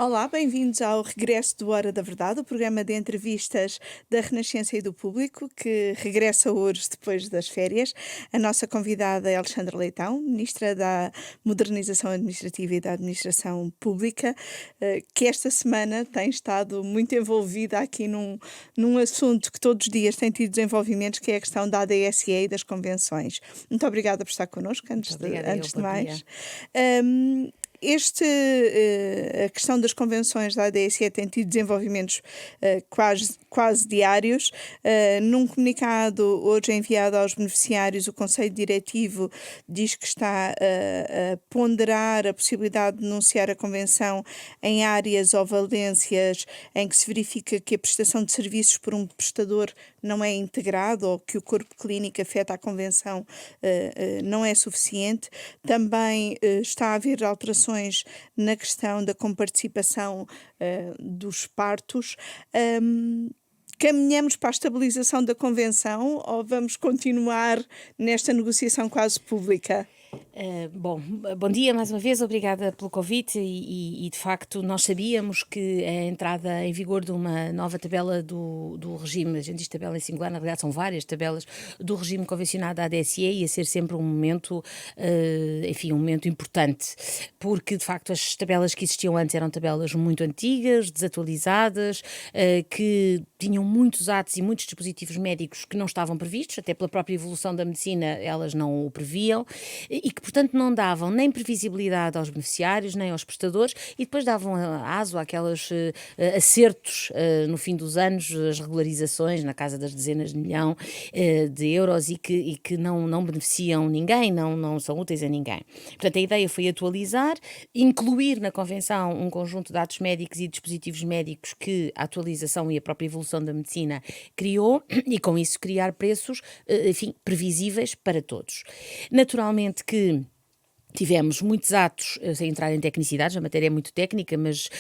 Olá, bem-vindos ao regresso do Hora da Verdade, o programa de entrevistas da Renascença e do Público, que regressa hoje depois das férias. A nossa convidada é Alexandra Leitão, Ministra da Modernização Administrativa e da Administração Pública, que esta semana tem estado muito envolvida aqui num assunto que todos os dias tem tido desenvolvimentos, que é a questão da ADSE e das convenções. Muito obrigada por estar connosco, Muito antes de, obrigada, eu. antes de Bom dia. mais. A questão das convenções da ADSE tem tido desenvolvimentos quase diários. Num comunicado hoje enviado aos beneficiários, o Conselho Diretivo diz que está a ponderar a possibilidade de denunciar a convenção em áreas ou valências em que se verifica que a prestação de serviços por um prestador não é integrado ou que o corpo clínico afeta a convenção não é suficiente. Também está a haver alterações na questão da comparticipação dos partos. Caminhamos para a estabilização da convenção ou vamos continuar nesta negociação quase pública? Bom dia mais uma vez, obrigada pelo convite e, de facto nós sabíamos que a entrada em vigor de uma nova tabela do regime, a gente diz tabela em singular, na realidade são várias tabelas do regime convencionado da ADSE, ia ser sempre um momento, enfim, um momento importante, porque de facto as tabelas que existiam antes eram tabelas muito antigas, desatualizadas, que tinham muitos atos e muitos dispositivos médicos que não estavam previstos, até pela própria evolução da medicina elas não o previam, e que, portanto, não davam nem previsibilidade aos beneficiários, nem aos prestadores, e depois davam aso àqueles acertos no fim dos anos, as regularizações na casa das dezenas de milhão de euros e que não beneficiam ninguém, não são úteis a ninguém. Portanto, a ideia foi atualizar, incluir na Convenção um conjunto de atos médicos e dispositivos médicos que a atualização e a própria evolução da medicina criou e, com isso, criar preços, enfim, previsíveis para todos. Naturalmente que tivemos muitos atos, sem entrar em tecnicidades, a matéria é muito técnica, mas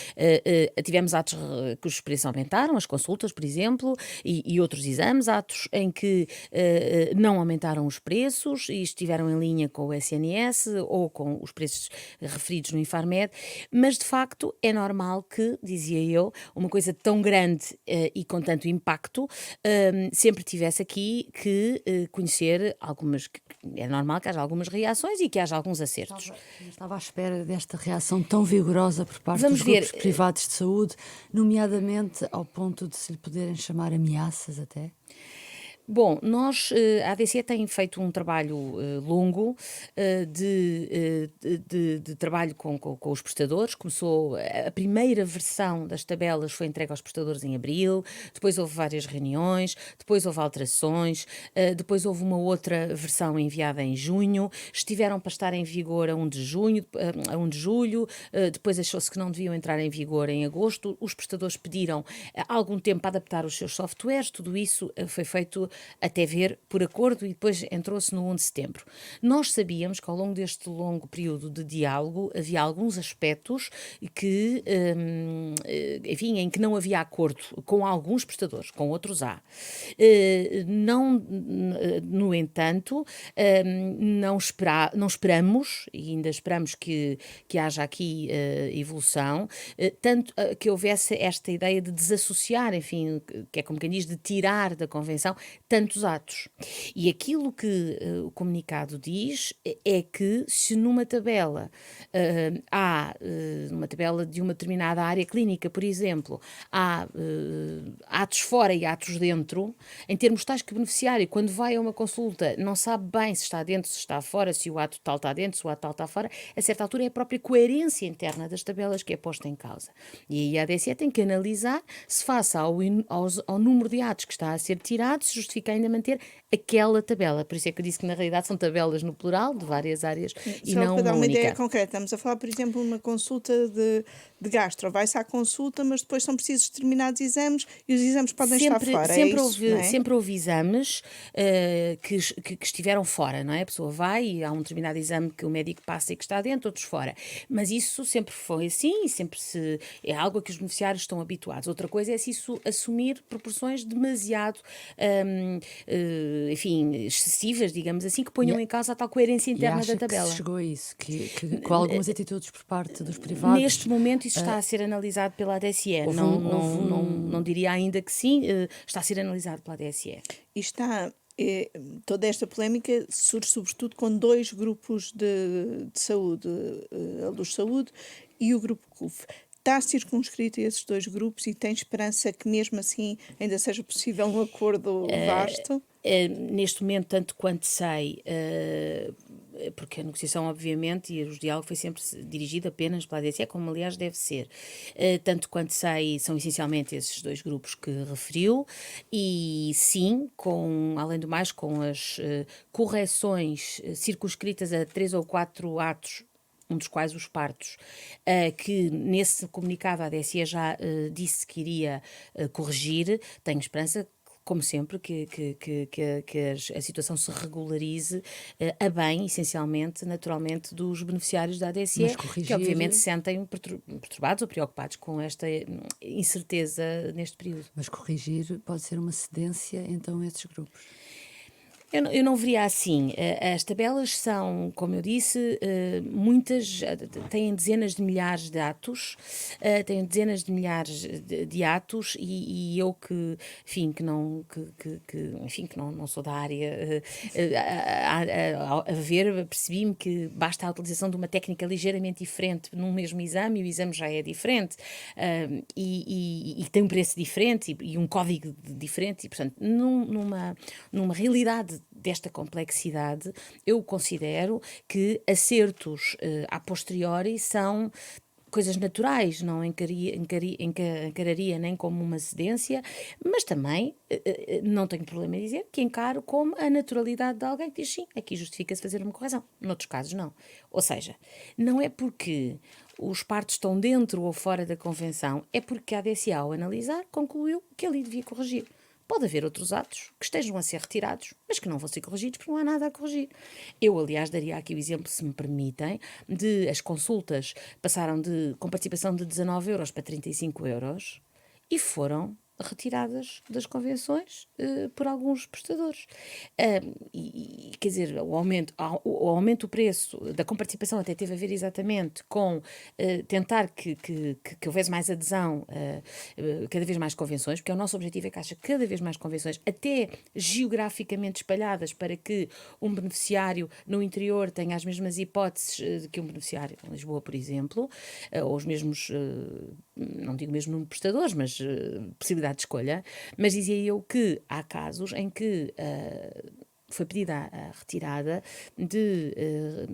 tivemos atos que os preços aumentaram, as consultas, por exemplo, e outros exames, atos em que não aumentaram os preços e estiveram em linha com o SNS ou com os preços referidos no Infarmed, mas de facto é normal que, dizia eu, uma coisa tão grande e com tanto impacto sempre tivesse aqui que conhecer algumas, é normal que haja algumas reações e que haja alguns acertos. Estava à espera desta reação tão vigorosa por parte Vamos dos ver, grupos privados de saúde, nomeadamente ao ponto de se lhe poderem chamar ameaças até. Bom, a ADC tem feito um trabalho longo de trabalho com os prestadores. Começou, a primeira versão das tabelas foi entregue aos prestadores em abril, depois houve várias reuniões, depois houve alterações, depois houve uma outra versão enviada em junho, estiveram para estar em vigor a 1 de junho, a 1 de julho, depois achou-se que não deviam entrar em vigor em agosto, os prestadores pediram algum tempo para adaptar os seus softwares, tudo isso foi feito até ver por acordo e depois entrou-se no 1 de setembro. Nós sabíamos que ao longo deste longo período de diálogo havia alguns aspectos que, enfim, em que não havia acordo com alguns prestadores, com outros há. Não, no entanto, não esperamos, e ainda esperamos que haja aqui evolução, tanto que houvesse esta ideia de desassociar, enfim, que é como quem diz, de tirar da Convenção tantos atos. E aquilo que o comunicado diz é que se numa tabela numa tabela de uma determinada área clínica, por exemplo, há atos fora e atos dentro, em termos tais que o beneficiário, quando vai a uma consulta, não sabe bem se está dentro, se está fora, se o ato tal está dentro, se o ato tal está fora, a certa altura é a própria coerência interna das tabelas que é posta em causa. E aí a ADSE tem que analisar se face ao número de atos que está a ser tirado, se justifica ainda manter aquela tabela. Por isso é que eu disse que na realidade são tabelas no plural, de várias áreas, e Só não para dar uma uma ideia única. concreta, estamos a falar, por exemplo, de uma consulta de gastro. Vai-se à consulta, mas depois são precisos determinados exames e os exames podem estar fora, é isso, não é? Sempre houve exames que estiveram fora, não é? A pessoa vai e há um determinado exame que o médico passa e que está dentro, outros fora. Mas isso sempre foi assim e é algo a que os beneficiários estão habituados. Outra coisa é se isso assumir proporções demasiado enfim, excessivas, digamos assim, que ponham em causa a tal coerência E interna acha da tabela. que se chegou a isso? Que com algumas atitudes por parte dos privados, Neste momento isso está a ser analisado pela ADSE. houve Não diria ainda que sim, está a ser analisado pela ADSE. E toda esta polémica surge sobretudo com dois grupos de saúde, a Luz Saúde e o grupo CUF. Está circunscrito a esses dois grupos e tem esperança que mesmo assim ainda seja possível um acordo vasto? Neste momento, tanto quanto sei, porque a negociação, obviamente, e os diálogos foi sempre dirigido apenas pela ADSE, como aliás deve ser. Tanto quanto sei, são essencialmente esses dois grupos que referiu, e sim, além do mais, com as correções circunscritas a 3 ou 4 atos, um dos quais os partos, que nesse comunicado a ADSE já disse que iria corrigir. Tenho esperança, como sempre, que a situação se regularize a bem, essencialmente, naturalmente, dos beneficiários da ADSE, Mas que obviamente se sentem perturbados ou preocupados com esta incerteza neste período. Mas corrigir pode ser uma cedência, então, a esses grupos. Eu não veria assim. As tabelas são, como eu disse, muitas, têm dezenas de milhares de atos, têm dezenas de milhares de atos e eu enfim, que não sou da área, a ver, percebi-me que basta a utilização de uma técnica ligeiramente diferente num mesmo exame, e o exame já é diferente, e tem um preço diferente e um código diferente, e portanto, numa realidade desta complexidade, eu considero que acertos a posteriori são coisas naturais, não encararia nem como uma cedência, mas também não tenho problema em dizer que encaro como a naturalidade de alguém que diz sim, aqui justifica-se fazer uma correção, noutros casos não. Ou seja, não é porque os partos estão dentro ou fora da convenção, é porque a ADSE, ao analisar, concluiu que ali devia corrigir. Pode haver outros atos que estejam a ser retirados, mas que não vão ser corrigidos porque não há nada a corrigir. Eu, aliás, daria aqui o exemplo, se me permitem, de as consultas passaram com participação de 19 euros para 35 euros e foram retiradas das convenções por alguns prestadores. Quer dizer, o aumento do preço da comparticipação até teve a ver exatamente com tentar que houvesse mais adesão, cada vez mais convenções, porque o nosso objetivo é que haja cada vez mais convenções, até geograficamente espalhadas, para que um beneficiário no interior tenha as mesmas hipóteses que um beneficiário em Lisboa, por exemplo, ou os mesmos, não digo mesmo número de prestadores, mas possibilidade de escolha, mas dizia eu que há casos em que foi pedida a retirada de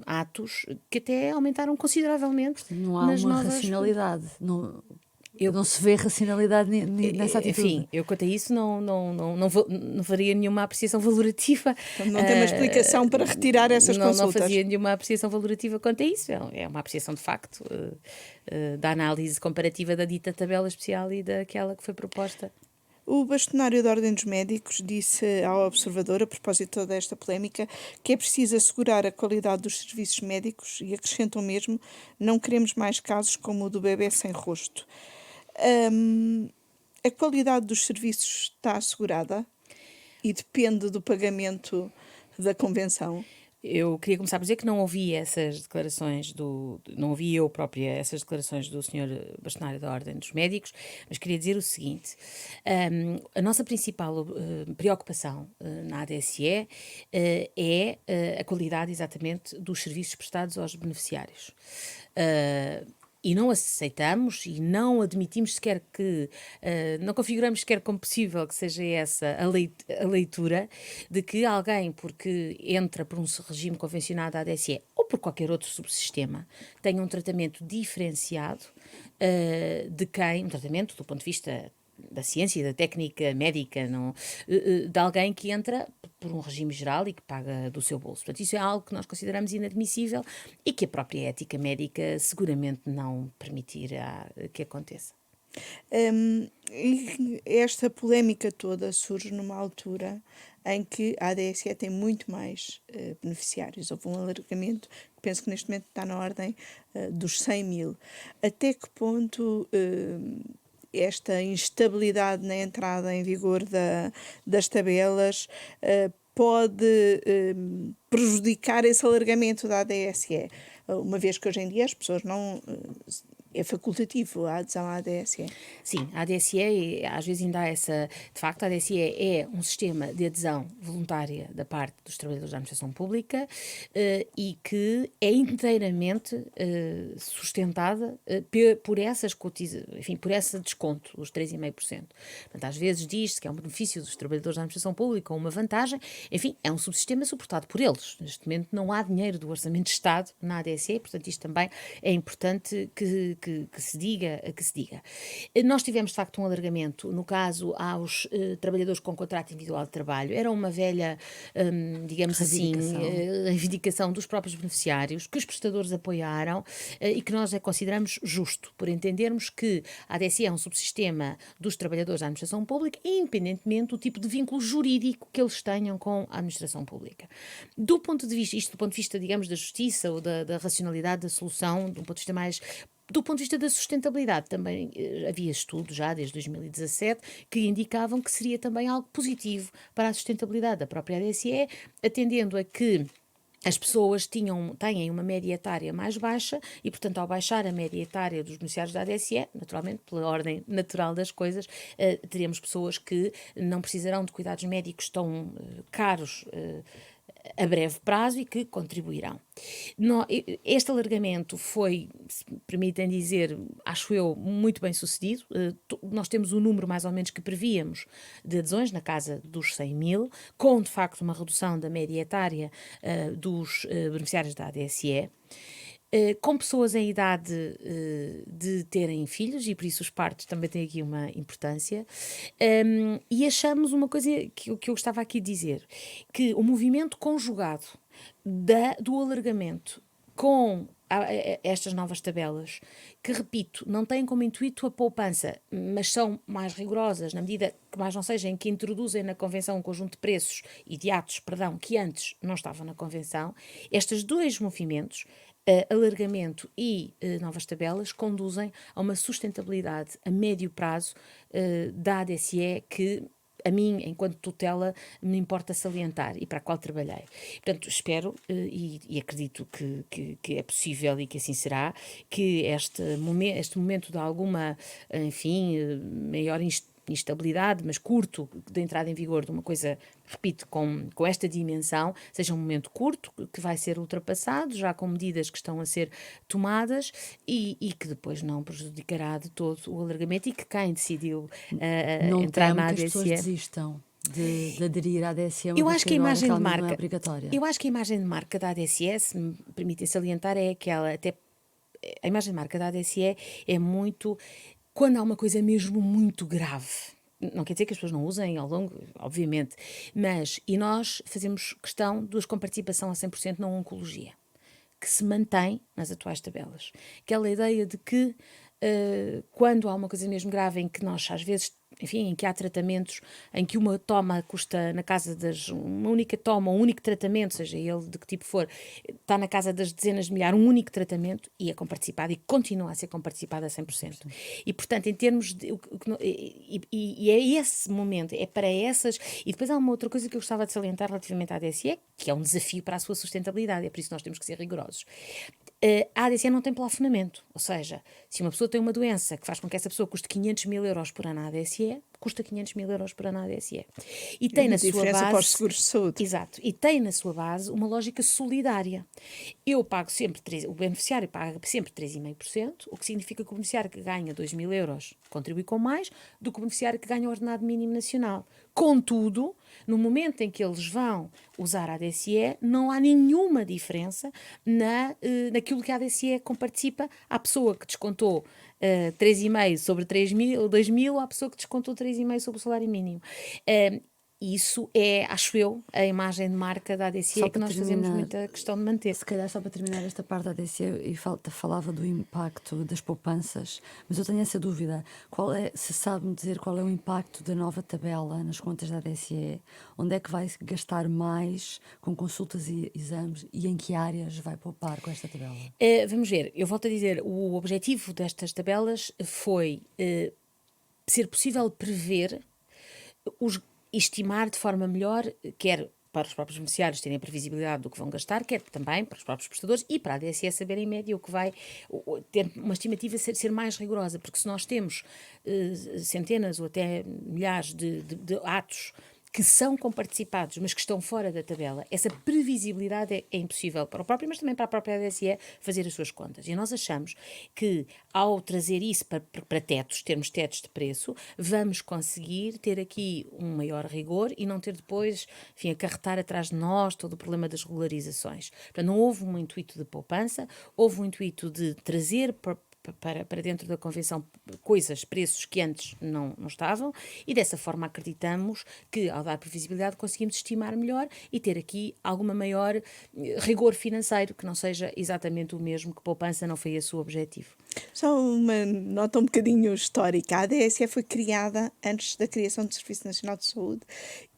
atos que até aumentaram consideravelmente. Não há nas uma novas racionalidade, não se vê racionalidade nessa atitude. Enfim, eu quanto a isso não faria nenhuma apreciação valorativa. Então, não tem uma explicação para retirar essas consultas. Não fazia nenhuma apreciação valorativa quanto a isso. É uma apreciação de facto da análise comparativa da dita tabela especial e daquela que foi proposta. O bastonário da Ordem dos Médicos disse ao Observador, a propósito de toda esta polémica, que é preciso assegurar a qualidade dos serviços médicos e acrescentam mesmo: não queremos mais casos como o do bebê sem rosto. A qualidade dos serviços está assegurada e depende do pagamento da convenção. Eu queria começar por dizer que não ouvi essas declarações não ouvi eu própria essas declarações do Sr. Bastonário da Ordem dos Médicos, mas queria dizer o seguinte: a nossa principal preocupação na ADSE é a qualidade exatamente dos serviços prestados aos beneficiários. E não aceitamos e não admitimos sequer não configuramos sequer como possível que seja essa a leitura de que alguém, porque entra por um regime convencionado da ADSE ou por qualquer outro subsistema, tenha um tratamento diferenciado um tratamento do ponto de vista da ciência e da técnica médica, de alguém que entra por um regime geral e que paga do seu bolso. Portanto, isso é algo que nós consideramos inadmissível e que a própria ética médica seguramente não permitirá que aconteça. E esta polémica toda surge numa altura em que a ADSE tem muito mais beneficiários. Houve um alargamento que penso que neste momento está na ordem dos 100 mil. Até que ponto esta instabilidade na entrada em vigor das tabelas pode prejudicar esse alargamento da ADSE, uma vez que hoje em dia as pessoas não... É facultativo a adesão à ADSE. Sim, a ADSE, às vezes ainda há essa... De facto, a ADSE é um sistema de adesão voluntária da parte dos trabalhadores da administração pública e que é inteiramente sustentada por essas enfim, por esse desconto, os 3,5%. Portanto, às vezes diz-se que é um benefício dos trabalhadores da administração pública ou uma vantagem. Enfim, é um subsistema suportado por eles. Neste momento não há dinheiro do Orçamento de Estado na ADSE, portanto isto também é importante que se diga. Nós tivemos, de facto, um alargamento, no caso, aos trabalhadores com contrato individual de trabalho. Era uma velha, digamos assim, reivindicação dos próprios beneficiários, que os prestadores apoiaram e que nós consideramos justo, por entendermos que a ADSE é um subsistema dos trabalhadores da administração pública, independentemente do tipo de vínculo jurídico que eles tenham com a administração pública. Do ponto de vista, digamos, da justiça ou da racionalidade da solução, do ponto de vista mais... Do ponto de vista da sustentabilidade, também havia estudos já desde 2017 que indicavam que seria também algo positivo para a sustentabilidade da própria ADSE, atendendo a que as pessoas têm uma média etária mais baixa e, portanto, ao baixar a média etária dos beneficiários da ADSE, naturalmente, pela ordem natural das coisas, teremos pessoas que não precisarão de cuidados médicos tão caros a breve prazo e que contribuirão. Este alargamento foi, se me permitem dizer, acho eu, muito bem sucedido. Nós temos o número mais ou menos que prevíamos de adesões, na casa dos 100 mil, com de facto uma redução da média etária dos beneficiários da ADSE. Com pessoas em idade de terem filhos, e por isso os partos também têm aqui uma importância, e achamos uma coisa que eu gostava aqui de dizer, que o movimento conjugado do alargamento com estas novas tabelas, que, repito, não têm como intuito a poupança, mas são mais rigorosas, na medida que mais não seja em que introduzem na Convenção um conjunto de preços e de atos, que antes não estavam na Convenção, estes dois movimentos, alargamento e novas tabelas, conduzem a uma sustentabilidade a médio prazo da ADSE que a mim, enquanto tutela, me importa salientar e para a qual trabalhei. Portanto, espero e acredito que é possível e que assim será, que este momento de alguma, enfim, maior instabilidade, mas curto, de entrada em vigor de uma coisa, repito, com esta dimensão, seja um momento curto, que vai ser ultrapassado, já com medidas que estão a ser tomadas e que depois não prejudicará de todo o alargamento e que quem decidiu entrar na ADSE... Não temo que as pessoas desistam de aderir à ADSE, eu acho que a imagem de marca, não é obrigatória. Eu acho que a imagem de marca da ADSE, se me permitem salientar, é aquela, até a imagem de marca da ADSE é muito... Quando há uma coisa mesmo muito grave, não quer dizer que as pessoas não usem ao longo, obviamente, e nós fazemos questão com participação a 100% na oncologia, que se mantém nas atuais tabelas. Aquela ideia de que quando há uma coisa mesmo grave em que nós às vezes, enfim, em que há tratamentos em que uma toma custa na casa uma única toma, um único tratamento, seja ele de que tipo for, está na casa das dezenas de milhares, um único tratamento e é comparticipado e continua a ser comparticipado a 100%. Sim. E, portanto, em termos de... E é esse momento, é para essas... E depois há uma outra coisa que eu gostava de salientar relativamente à ADSE, que é um desafio para a sua sustentabilidade, é por isso que nós temos que ser rigorosos. A ADSE não tem plafonamento, ou seja, se uma pessoa tem uma doença que faz com que essa pessoa custe 500 mil euros por ano à ADSE, custa 500 mil euros por ano à ADSE. E tem na sua base... para os seguros de saúde. Exato. E tem na sua base uma lógica solidária. Eu pago sempre, o beneficiário paga sempre 3,5%, o que significa que o beneficiário que ganha 2 mil euros contribui com mais do que o beneficiário que ganha o ordenado mínimo nacional. Contudo, no momento em que eles vão usar a ADSE, não há nenhuma diferença naquilo que a ADSE comparticipa à pessoa que descontou 3,5 sobre 3 mil, ou 2 mil, à pessoa que descontou 3,5 sobre o salário mínimo. Isso é, acho eu, a imagem de marca da ADSE que nós fazemos muita questão de manter. Se calhar só para terminar esta parte da ADSE, e falava do impacto das poupanças, mas eu tenho essa dúvida, se sabe-me dizer qual é o impacto da nova tabela nas contas da ADSE, onde é que vai gastar mais com consultas e exames e em que áreas vai poupar com esta tabela? Vamos ver, eu volto a dizer, o objetivo destas tabelas foi ser possível prever, estimar de forma melhor, quer para os próprios beneficiários terem a previsibilidade do que vão gastar, quer também para os próprios prestadores e para a DSE saber em média o que vai ter uma estimativa ser mais rigorosa, porque se nós temos centenas ou até milhares de atos que são comparticipados, mas que estão fora da tabela, essa previsibilidade é impossível para o próprio, mas também para a própria DSE fazer as suas contas. E nós achamos que, ao trazer isso para tetos, termos tetos de preço, vamos conseguir ter aqui um maior rigor e não ter depois, enfim, acarretar atrás de nós todo o problema das regularizações. Portanto, não houve um intuito de poupança, houve um intuito de trazer para dentro da Convenção coisas, preços que antes não estavam, e dessa forma acreditamos que, ao dar previsibilidade, conseguimos estimar melhor e ter aqui alguma maior rigor financeiro, que não seja exatamente o mesmo, que poupança não foi esse o objetivo. Só uma nota um bocadinho histórica. A DSE foi criada antes da criação do Serviço Nacional de Saúde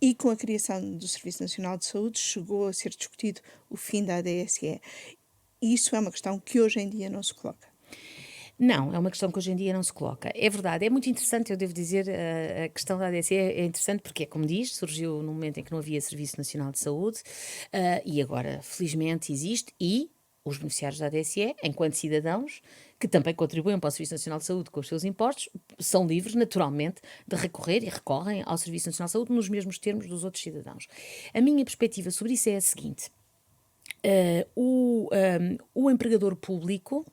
e com a criação do Serviço Nacional de Saúde chegou a ser discutido o fim da DSE. Isso é uma questão que hoje em dia não se coloca. Não, é uma questão que hoje em dia não se coloca. É verdade, é muito interessante, eu devo dizer, a questão da ADSE é interessante porque, como diz, surgiu no momento em que não havia Serviço Nacional de Saúde e agora, felizmente, existe e os beneficiários da ADSE, enquanto cidadãos, que também contribuem para o Serviço Nacional de Saúde com os seus impostos, são livres, naturalmente, de recorrer e recorrem ao Serviço Nacional de Saúde nos mesmos termos dos outros cidadãos. A minha perspectiva sobre isso é a seguinte: o empregador público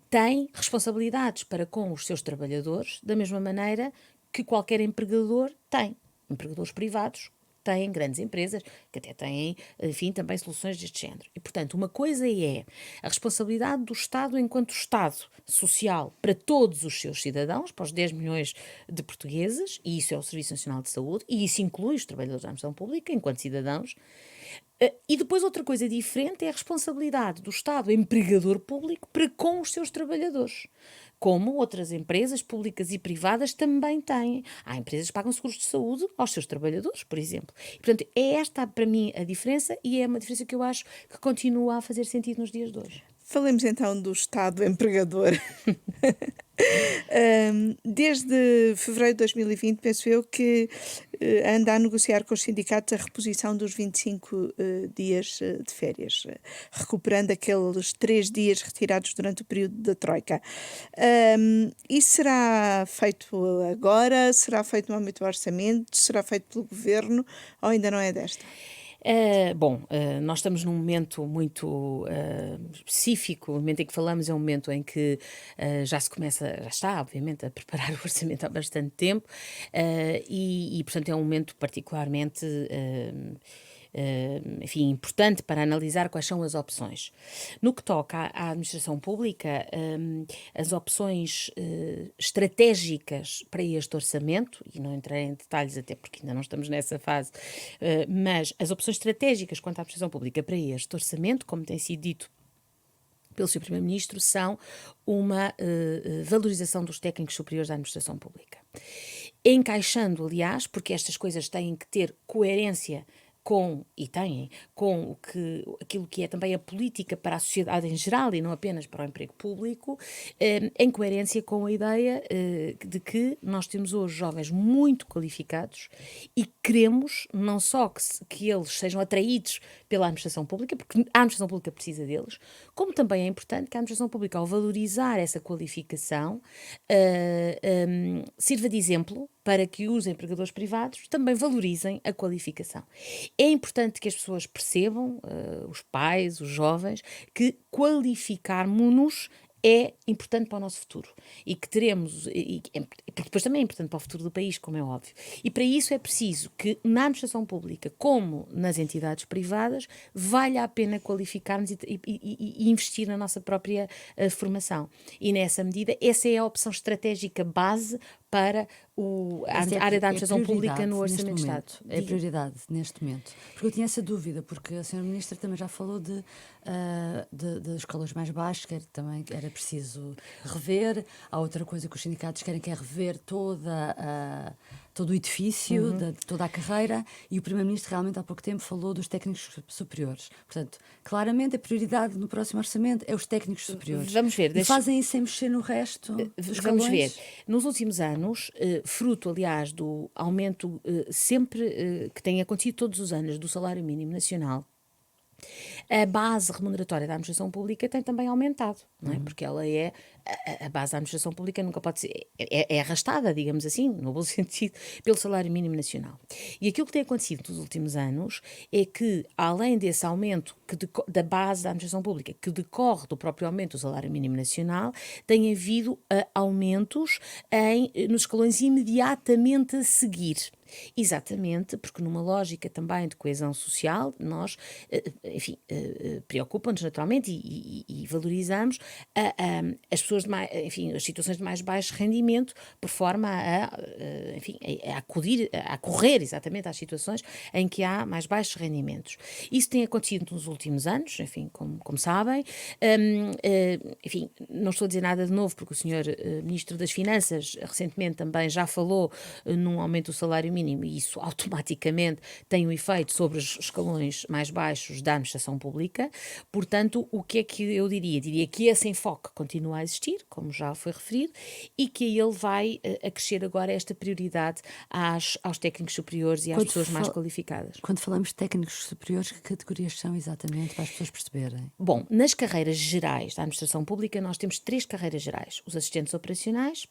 tem responsabilidades para com os seus trabalhadores, da mesma maneira que qualquer empregador tem. Empregadores privados têm grandes empresas, que até têm, enfim, também soluções deste género. E, portanto, uma coisa é a responsabilidade do Estado enquanto Estado social para todos os seus cidadãos, para os 10 milhões de portugueses, e isso é o Serviço Nacional de Saúde, e isso inclui os trabalhadores da administração pública enquanto cidadãos. E depois outra coisa diferente é a responsabilidade do Estado empregador público para com os seus trabalhadores, como outras empresas públicas e privadas também têm. Há empresas que pagam seguros de saúde aos seus trabalhadores, por exemplo. E, portanto, é esta para mim a diferença e é uma diferença que eu acho que continua a fazer sentido nos dias de hoje. Falemos então do Estado empregador. Desde fevereiro de 2020, penso eu que anda a negociar com os sindicatos a reposição dos 25 dias de férias, recuperando aqueles 3 dias retirados durante o período da Troika. Isso será feito agora? Será feito no âmbito do orçamento? Será feito pelo governo? Ou ainda não é desta? Nós estamos num momento muito específico. O momento em que falamos é um momento em que já está, obviamente, a preparar o orçamento há bastante tempo portanto, é um momento particularmente enfim, importante para analisar quais são as opções. No que toca à administração pública, as opções estratégicas para este orçamento, e não entrei em detalhes até porque ainda não estamos nessa fase, mas as opções estratégicas quanto à administração pública para este orçamento, como tem sido dito pelo Sr. Primeiro-Ministro, são uma valorização dos técnicos superiores da administração pública. Encaixando, aliás, porque estas coisas têm que ter coerência com aquilo que é também a política para a sociedade em geral e não apenas para o emprego público, em coerência com a ideia de que nós temos hoje jovens muito qualificados e queremos não só que eles sejam atraídos pela administração pública, porque a administração pública precisa deles, como também é importante que a administração pública, ao valorizar essa qualificação, sirva de exemplo para que os empregadores privados também valorizem a qualificação. É importante que as pessoas percebam, os pais, os jovens, que qualificarmos-nos é importante para o nosso futuro e que teremos, porque depois também é importante para o futuro do país, como é óbvio. E para isso é preciso que na administração pública, como nas entidades privadas, valha a pena qualificar-nos e investir na nossa própria formação. E nessa medida, essa é a opção estratégica base para a área da administração pública no Orçamento de Estado. É prioridade neste momento. Porque eu tinha essa dúvida, porque a Sra. Ministra também já falou dos escalões mais baixos, que também era preciso rever. Há outra coisa que os sindicatos querem, que é rever toda todo o edifício, de toda a carreira, e o Primeiro-Ministro realmente há pouco tempo falou dos técnicos superiores. Portanto, claramente a prioridade no próximo orçamento é os técnicos superiores. Vamos ver. E fazem isso sem mexer no resto dos Vamos ver. escalões? Nos últimos anos, fruto, aliás, do aumento sempre que tem acontecido todos os anos do salário mínimo nacional, a base remuneratória da administração pública tem também aumentado, não é? Porque ela é a base da administração pública nunca pode ser, é arrastada, digamos assim, no bom sentido, pelo salário mínimo nacional. E aquilo que tem acontecido nos últimos anos é que, além desse aumento da base da administração pública, que decorre do próprio aumento do salário mínimo nacional, tem havido aumentos nos escalões imediatamente a seguir. Exatamente, porque numa lógica também de coesão social, nós, enfim, preocupa-nos naturalmente e valorizamos as pessoas de mais, enfim, as situações de mais baixo rendimento, por forma enfim, a correr exatamente às situações em que há mais baixos rendimentos. Isso tem acontecido nos últimos anos, enfim, como sabem. Enfim, não estou a dizer nada de novo, porque o senhor Ministro das Finanças recentemente também já falou num aumento do salário mínimo, e isso automaticamente tem um efeito sobre os escalões mais baixos da administração pública. Portanto, o que é que eu diria? Diria que esse enfoque continua a existir, como já foi referido, e que ele vai acrescer agora esta prioridade aos técnicos superiores e às pessoas mais qualificadas. Quando falamos de técnicos superiores, que categorias são exatamente, para as pessoas perceberem? Bom, nas carreiras gerais da administração pública nós temos 3 carreiras gerais: os assistentes operacionais,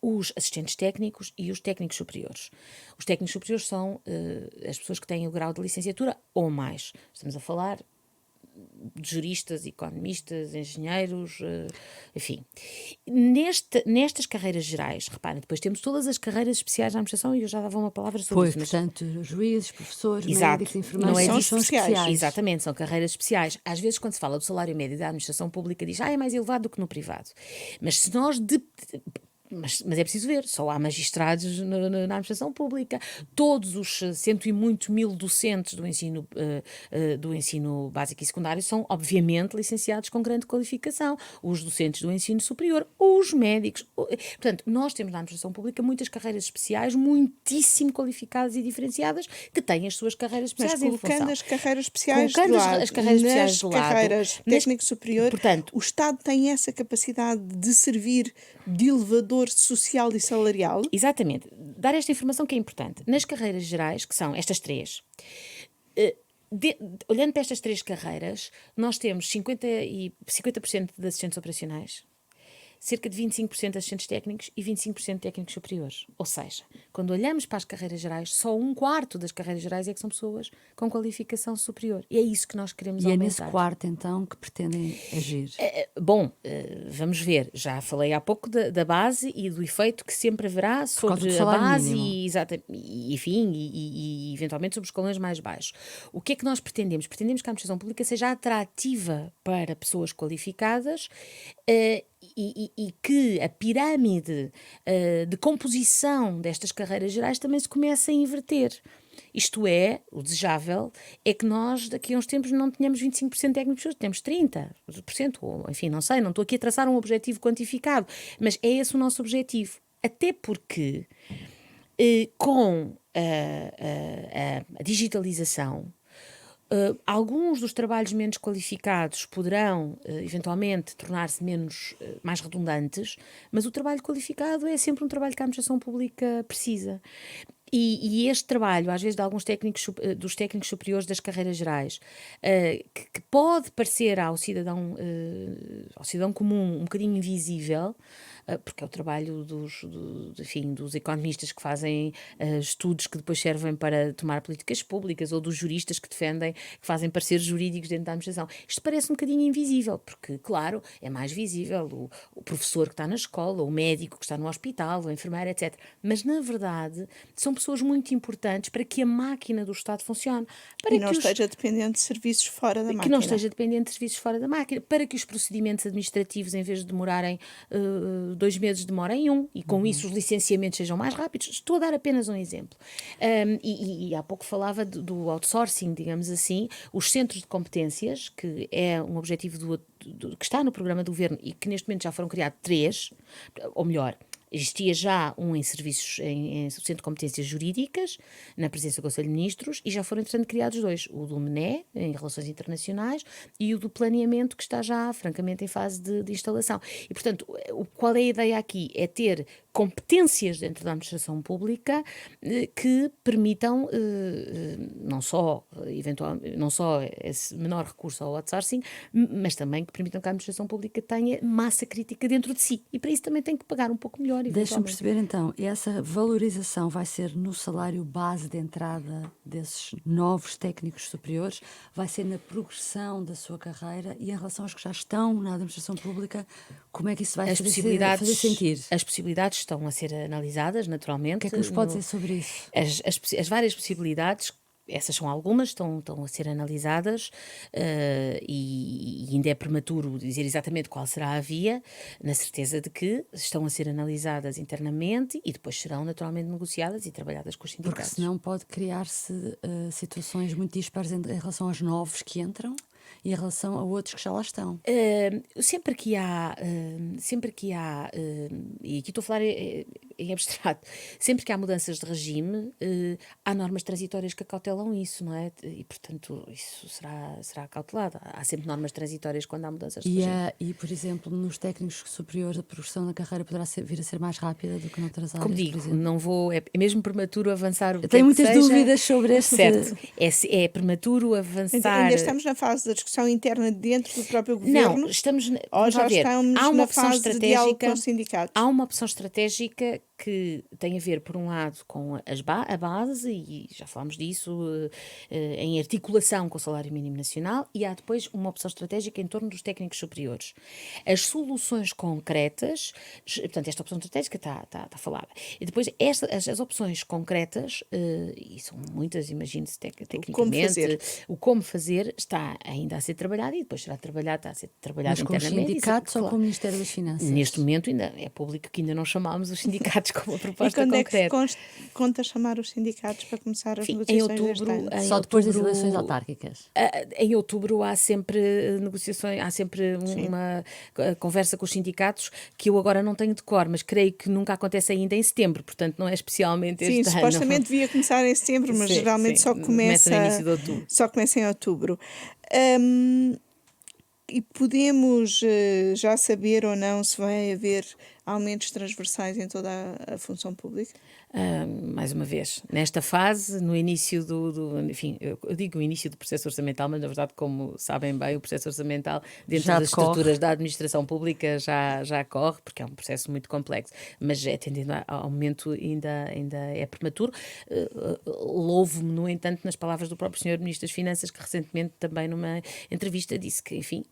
os assistentes técnicos e os técnicos superiores. Os técnicos superiores são as pessoas que têm o grau de licenciatura ou mais. Estamos a falar de juristas, economistas, engenheiros, enfim. Nestas carreiras gerais, reparem, depois temos todas as carreiras especiais da administração, e eu já dava uma palavra sobre isso. Portanto, juízes, professores, Exato, médicos, enfermeiros, não é são especiais. Exatamente, são carreiras especiais. Às vezes, quando se fala do salário médio da administração pública, diz, é mais elevado do que no privado. Mas se nós... Mas é preciso ver, só há magistrados na administração pública. Todos os 100 e muito mil docentes do ensino básico e secundário são, obviamente, licenciados com grande qualificação. Os docentes do ensino superior, os médicos. Portanto, nós temos na administração pública muitas carreiras especiais, muitíssimo qualificadas e diferenciadas, que têm as suas carreiras especiais. Mas colocando as carreiras especiais colocando de lado, as carreiras especiais de lado, carreiras técnico superior, portanto, o Estado tem essa capacidade de servir de elevador social e salarial? Exatamente. Dar esta informação que é importante. Nas carreiras gerais, que são estas 3, olhando para estas 3 carreiras, nós temos 50% de assistentes operacionais, cerca de 25% de assistentes técnicos e 25% de técnicos superiores. Ou seja, quando olhamos para as carreiras gerais, só 1/4 das carreiras gerais é que são pessoas com qualificação superior. E é isso que nós queremos aumentar. E é nesse quarto, então, que pretendem agir? Bom, vamos ver. Já falei há pouco da base e do efeito que sempre haverá sobre a base e eventualmente sobre os escalões mais baixos. O que é que nós pretendemos? Pretendemos que a administração pública seja atrativa para pessoas qualificadas, e que a pirâmide de composição destas carreiras gerais também se comece a inverter. Isto é, o desejável é que nós daqui a uns tempos não tenhamos 25% de técnicos, temos 30%, ou enfim, não sei, não estou aqui a traçar um objetivo quantificado, mas é esse o nosso objetivo. Até porque com a digitalização, alguns dos trabalhos menos qualificados poderão, eventualmente, tornar-se mais redundantes, mas o trabalho qualificado é sempre um trabalho que a administração pública precisa. E este trabalho, às vezes, de alguns dos técnicos superiores das carreiras gerais, que pode parecer ao cidadão comum um bocadinho invisível, porque é o trabalho dos economistas que fazem estudos que depois servem para tomar políticas públicas, ou dos juristas que defendem, que fazem pareceres jurídicos dentro da administração. Isto parece um bocadinho invisível, porque, claro, é mais visível o professor que está na escola, o médico que está no hospital, o enfermeiro, etc. Mas, na verdade, são pessoas muito importantes para que a máquina do Estado funcione. Para que não esteja dependente de serviços fora da máquina. Que não esteja dependente de serviços fora da máquina, para que os procedimentos administrativos, em vez de demorarem 2 meses, demorem 1, e com isso os licenciamentos sejam mais rápidos. Estou a dar apenas um exemplo. E há pouco falava do outsourcing, digamos assim, os centros de competências, que é um objetivo que está no programa do Governo e que neste momento já foram criados 3, ou melhor, Existia já um em serviços em Centro de Competências Jurídicas, na presença do Conselho de Ministros, e já foram, entretanto, criados dois. O do MNE, em Relações Internacionais, e o do Planeamento, que está já, francamente, em fase de instalação. E, portanto, qual é a ideia aqui? É ter competências dentro da administração pública que permitam não só esse menor recurso ao outsourcing, mas também que permitam que a administração pública tenha massa crítica dentro de si. E para isso também tem que pagar um pouco melhor. Deixa-me perceber então, essa valorização vai ser no salário base de entrada desses novos técnicos superiores, vai ser na progressão da sua carreira, e em relação aos que já estão na administração pública, como é que isso vai fazer sentir? As possibilidades estão a ser analisadas, naturalmente. O que é que nos pode dizer sobre isso? As várias possibilidades, essas são algumas, estão a ser analisadas, e ainda é prematuro dizer exatamente qual será a via, na certeza de que estão a ser analisadas internamente e depois serão naturalmente negociadas e trabalhadas com os sindicatos. Porque senão pode criar-se situações muito dispares em relação aos novos que entram e em relação a outros que já lá estão. Sempre que há, e aqui estou a falar em abstrato, sempre que há mudanças de regime, há normas transitórias que acautelam isso, não é? E, portanto, isso será cautelado. Há sempre normas transitórias quando há mudanças de regime. E, por exemplo, nos técnicos superiores, a progressão na carreira poderá vir a ser mais rápida do que noutras áreas? Como digo, não vou, é mesmo prematuro avançar o que Tenho muitas seja. dúvidas sobre este... Certo, é prematuro avançar... Ainda estamos na fase da discussão interna dentro do próprio governo? Não, estamos ou já estamos na fase de diálogo com os sindicatos? Há uma opção estratégica que tem a ver, por um lado, com a base, e já falámos disso, em articulação com o salário mínimo nacional, e há depois uma opção estratégica em torno dos técnicos superiores. As soluções concretas, portanto, esta opção estratégica está falada. E depois as opções concretas, e são muitas, imagine-se tecnicamente, o como fazer está ainda a ser trabalhado e depois está a ser trabalhado internamente. Mas com os sindicatos ou com o Ministério das Finanças? Neste momento ainda é público que ainda não chamámos os sindicatos como a proposta concreta. E quando é que se conta chamar os sindicatos para começar as negociações deste ano? Só depois das eleições autárquicas? Em outubro há sempre negociações, há sempre uma conversa com os sindicatos que eu agora não tenho de cor, mas creio que nunca acontece ainda em setembro, portanto não é especialmente este ano. Sim, supostamente devia começar em setembro, mas geralmente só começa no início de outubro. Só começa em outubro. E podemos já saber ou não se vai haver aumentos transversais em toda a função pública? Mais uma vez, nesta fase, no início enfim, eu digo o início do processo orçamental, mas na verdade, como sabem bem, o processo orçamental dentro das estruturas da administração pública já corre, porque é um processo muito complexo, mas tendendo ao aumento ainda é prematuro. Louvo-me, no entanto, nas palavras do próprio Sr. Ministro das Finanças, que recentemente também numa entrevista disse que, enfim,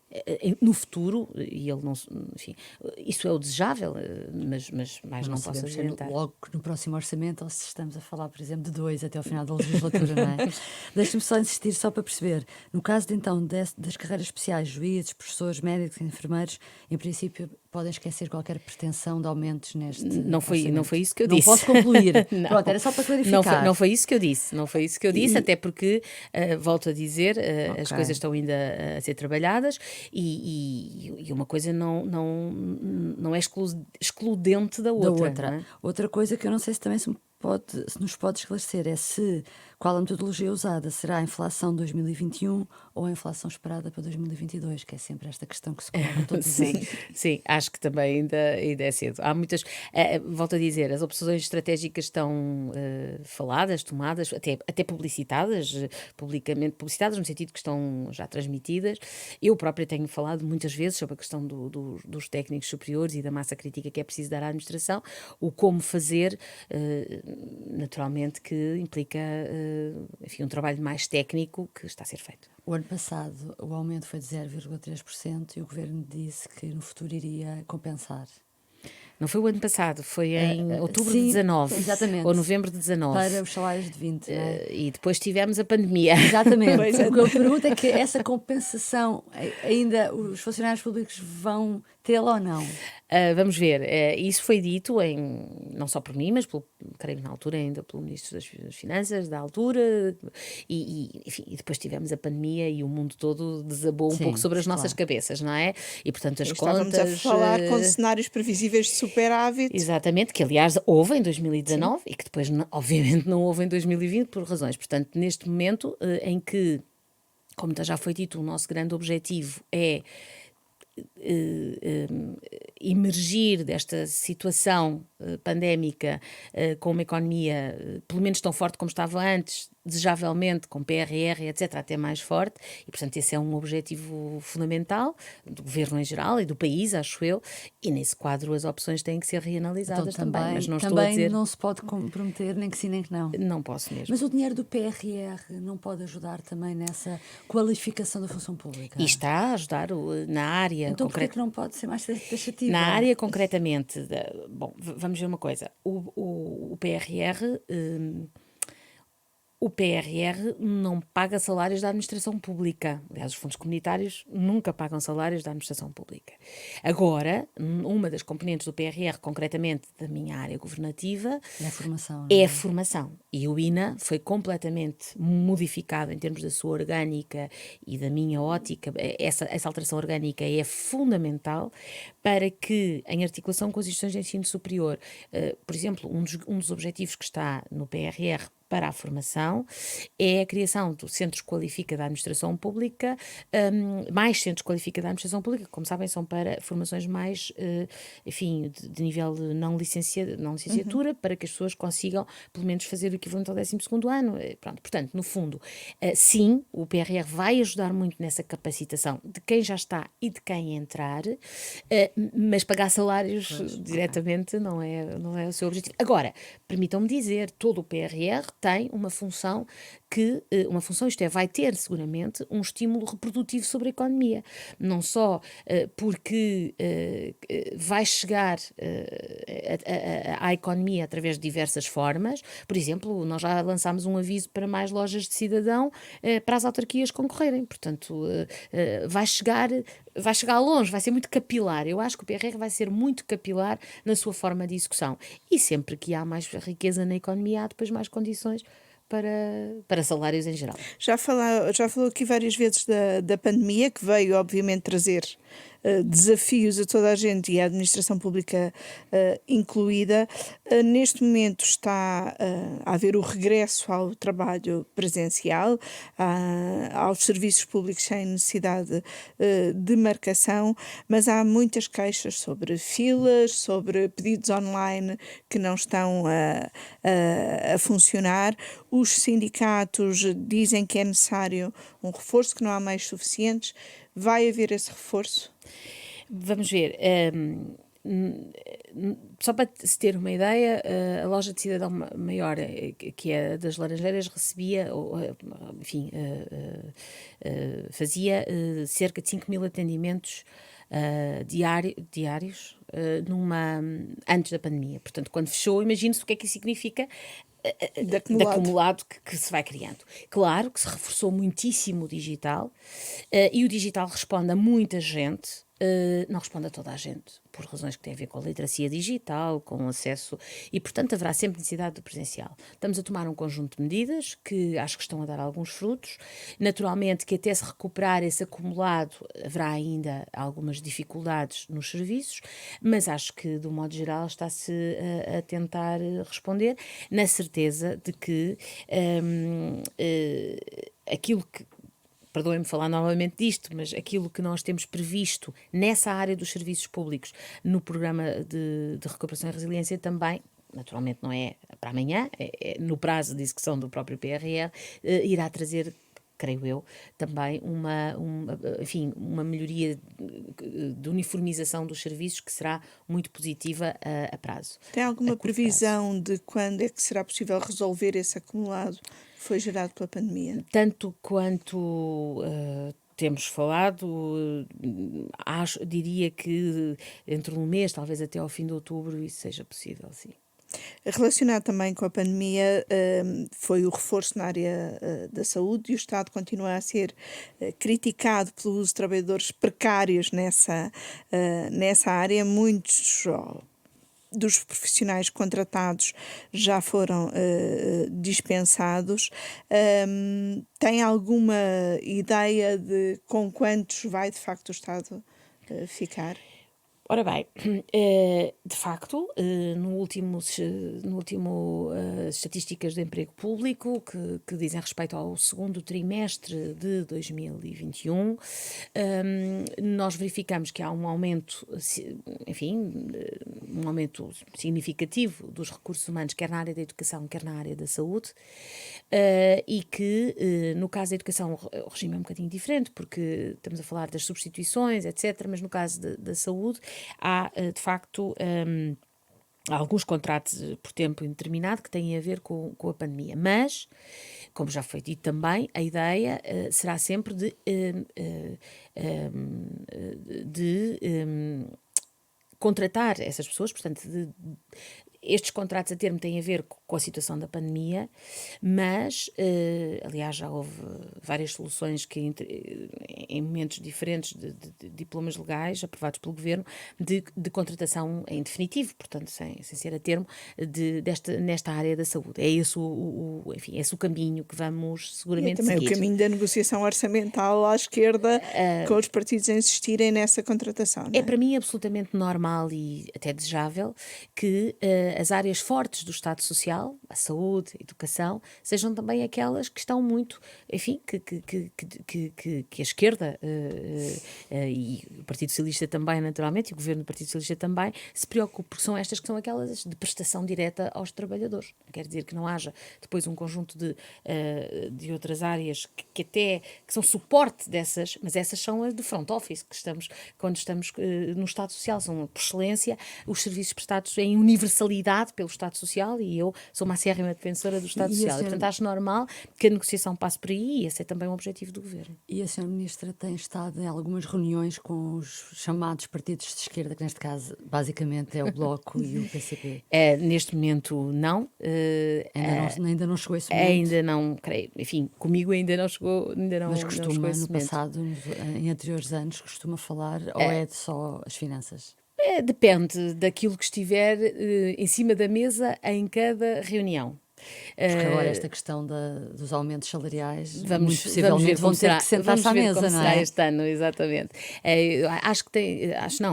no futuro, e ele não, enfim, isso é o desejável, mas mais não posso adiantar. Logo no próximo orçamento, ou se estamos a falar, por exemplo, de 2 até ao final da legislatura, não é? Deixe-me só insistir, só para perceber. No caso, então, das carreiras especiais, juízes, professores, médicos, enfermeiros, em princípio, podem esquecer qualquer pretensão de aumentos neste não foi isso que eu Não disse. posso concluir. Pronto, era só para clarificar. Não foi isso que eu disse, até porque, volto a dizer, as coisas estão ainda a ser trabalhadas e uma coisa não é excludente da outra. Não é? Outra coisa que eu não sei se também se nos pode esclarecer é qual a metodologia usada, será a inflação de 2021 ou a inflação esperada para 2022, que é sempre esta questão que se coloca todos os anos. Sim, acho que também ainda é cedo. Há muitas, volto a dizer, as opções estratégicas estão faladas, tomadas, até publicitadas, publicamente publicitadas, no sentido que estão já transmitidas. Eu própria tenho falado muitas vezes sobre a questão dos técnicos superiores e da massa crítica que é preciso dar à administração, o como fazer, naturalmente que implica enfim, um trabalho mais técnico que está a ser feito. O ano passado o aumento foi de 0,3% e o Governo disse que no futuro iria compensar. Não foi o ano passado, foi em outubro de 19, exatamente, ou novembro de 19. Para os salários de 20. E depois tivemos a pandemia. Exatamente. O que eu pergunto é que essa compensação ainda os funcionários públicos vão tê-la ou não? Vamos ver, isso foi dito não só por mim, mas creio na altura ainda pelo Ministro das Finanças, da altura, enfim, e depois tivemos a pandemia e o mundo todo desabou um pouco Sim, sobre as nossas claro. cabeças, não é? E portanto as Estávamos a contas... falar com cenários previsíveis de superávit. Exatamente, que aliás houve em Sim. 2019 e que depois obviamente não houve em 2020 por razões. Portanto, neste momento em que, como já foi dito, o nosso grande objetivo é emergir desta situação pandémica com uma economia pelo menos tão forte como estava antes, desejavelmente com PRR, etc., até mais forte, e portanto esse é um objetivo fundamental do governo em geral e do país, acho eu, e nesse quadro as opções têm que ser Então reanalisadas também, mas não estou a também dizer... não se pode comprometer nem que sim nem que não. Não posso mesmo. Mas o dinheiro do PRR não pode ajudar também nessa qualificação da função pública? E está a ajudar na área Então porquê concreta. que não pode ser mais taxativa? Na área concretamente, bom, vamos ver uma coisa. O PRR, o PRR não paga salários da administração pública. Aliás, os fundos comunitários nunca pagam salários da administração pública. Agora, uma das componentes do PRR, concretamente da minha área governativa, É a formação, não é é? a formação. E o INA foi completamente modificado em termos da sua orgânica e da minha ótica. Essa alteração orgânica é fundamental para que, em articulação com as instituições de ensino superior, por exemplo, um dos objetivos que está no PRR para a formação é a criação do Centros Qualifica da Administração Pública, mais Centros Qualifica da Administração Pública, como sabem, são para formações mais, enfim, de nível de não licenciatura, para que as pessoas consigam, pelo menos, fazer o equivalente ao 12º ano. Pronto, portanto, no fundo, sim, o PRR vai ajudar muito nessa capacitação de quem já está e de quem entrar, mas pagar salários diretamente não é o seu objetivo. Agora, permitam-me dizer, todo o PRR tem uma função isto é, vai ter seguramente um estímulo reprodutivo sobre a economia, não só porque vai chegar à economia através de diversas formas. Por exemplo, nós já lançámos um aviso para mais lojas de cidadão para as autarquias concorrerem, portanto vai chegar longe, vai ser muito capilar. Eu acho que o PRR vai ser muito capilar na sua forma de execução, e sempre que há mais riqueza na economia há depois mais condições para salários em geral. Já falou aqui várias vezes da pandemia, que veio, obviamente, trazer desafios a toda a gente e a administração pública incluída. Neste momento está a haver o regresso ao trabalho presencial, aos serviços públicos sem necessidade de marcação, mas há muitas queixas sobre filas, sobre pedidos online que não estão a funcionar. Os sindicatos dizem que é necessário um reforço, que não há meios suficientes. Vai haver esse reforço? Vamos ver. Só para se ter uma ideia, a loja de cidadão maior, que é das Laranjeiras, recebia, enfim, fazia cerca de 5.000 atendimentos diários antes da pandemia. Portanto, quando fechou, imagine-se o que é que isso significa de acumulado que se vai criando. Claro que se reforçou muitíssimo o digital, e o digital responde a muita gente, não responde a toda a gente, por razões que têm a ver com a literacia digital, com o acesso, e portanto haverá sempre necessidade do presencial. Estamos a tomar um conjunto de medidas que acho que estão a dar alguns frutos. Naturalmente que até se recuperar esse acumulado haverá ainda algumas dificuldades nos serviços, mas acho que de um modo geral está-se a tentar responder, na certeza de que aquilo que, perdoem-me falar novamente disto, mas aquilo que nós temos previsto nessa área dos serviços públicos no programa de recuperação e resiliência também, naturalmente não é para amanhã, é no prazo de execução do próprio PRR, irá trazer, creio eu, também enfim, uma melhoria de uniformização dos serviços que será muito positiva a prazo. Tem alguma previsão de quando é que será possível resolver esse acumulado que foi gerado pela pandemia? Tanto quanto temos falado, diria que entre um mês, talvez até ao fim de outubro, isso seja possível, sim. Relacionado também com a pandemia, foi o reforço na área da saúde, e o Estado continua a ser criticado pelo uso de trabalhadores precários nessa área. Muitos dos profissionais contratados já foram dispensados. Tem alguma ideia de com quantos vai de facto o Estado ficar? Ora bem, de facto, no último estatísticas de emprego público que dizem respeito ao segundo trimestre de 2021, nós verificamos que há um aumento, enfim, um aumento significativo dos recursos humanos, quer na área da educação, quer na área da saúde, e que, no caso da educação, o regime é um bocadinho diferente, porque estamos a falar das substituições, etc., mas no caso da saúde, há, de facto, alguns contratos por tempo indeterminado que têm a ver com a pandemia. Mas, como já foi dito também, a ideia será sempre de contratar essas pessoas, portanto, estes contratos a termo têm a ver com a situação da pandemia, mas, aliás, já houve várias soluções que, em momentos diferentes de diplomas legais aprovados pelo Governo, de contratação em definitivo, portanto, sem ser a termo, nesta área da saúde. É esse enfim, esse o caminho que vamos seguramente também seguir. o caminho da negociação orçamental à esquerda, com os partidos a insistirem nessa contratação, não é? É para mim absolutamente normal e até desejável que as áreas fortes do Estado Social, a saúde, a educação, sejam também aquelas que estão muito, enfim, que a esquerda e o Partido Socialista também, naturalmente, e o Governo do Partido Socialista também, se preocupe, porque são estas que são aquelas de prestação direta aos trabalhadores. Não quer dizer que não haja depois um conjunto de outras áreas que são suporte dessas, mas essas são as do front office, quando estamos no Estado Social, são por excelência os serviços prestados em universalidade pelo Estado Social, e eu sou uma acérrima defensora do Estado Social. Portanto, acho normal que a negociação passe por aí, e esse é também um objetivo do Governo. E a Sra. Ministra tem estado em algumas reuniões com os chamados partidos de esquerda, que neste caso basicamente é o Bloco e o PCP. Neste momento não. Ainda não chegou esse momento? Ainda não, creio. Enfim, comigo ainda não chegou. Mas costuma, no passado, em anteriores anos, costuma falar, ou é só as finanças? Depende daquilo que estiver em cima da mesa em cada reunião. Porque agora esta questão dos aumentos salariais, muito Vamos possivelmente ver vão ter que sentar-se à mesa, não será é? este ano, exatamente.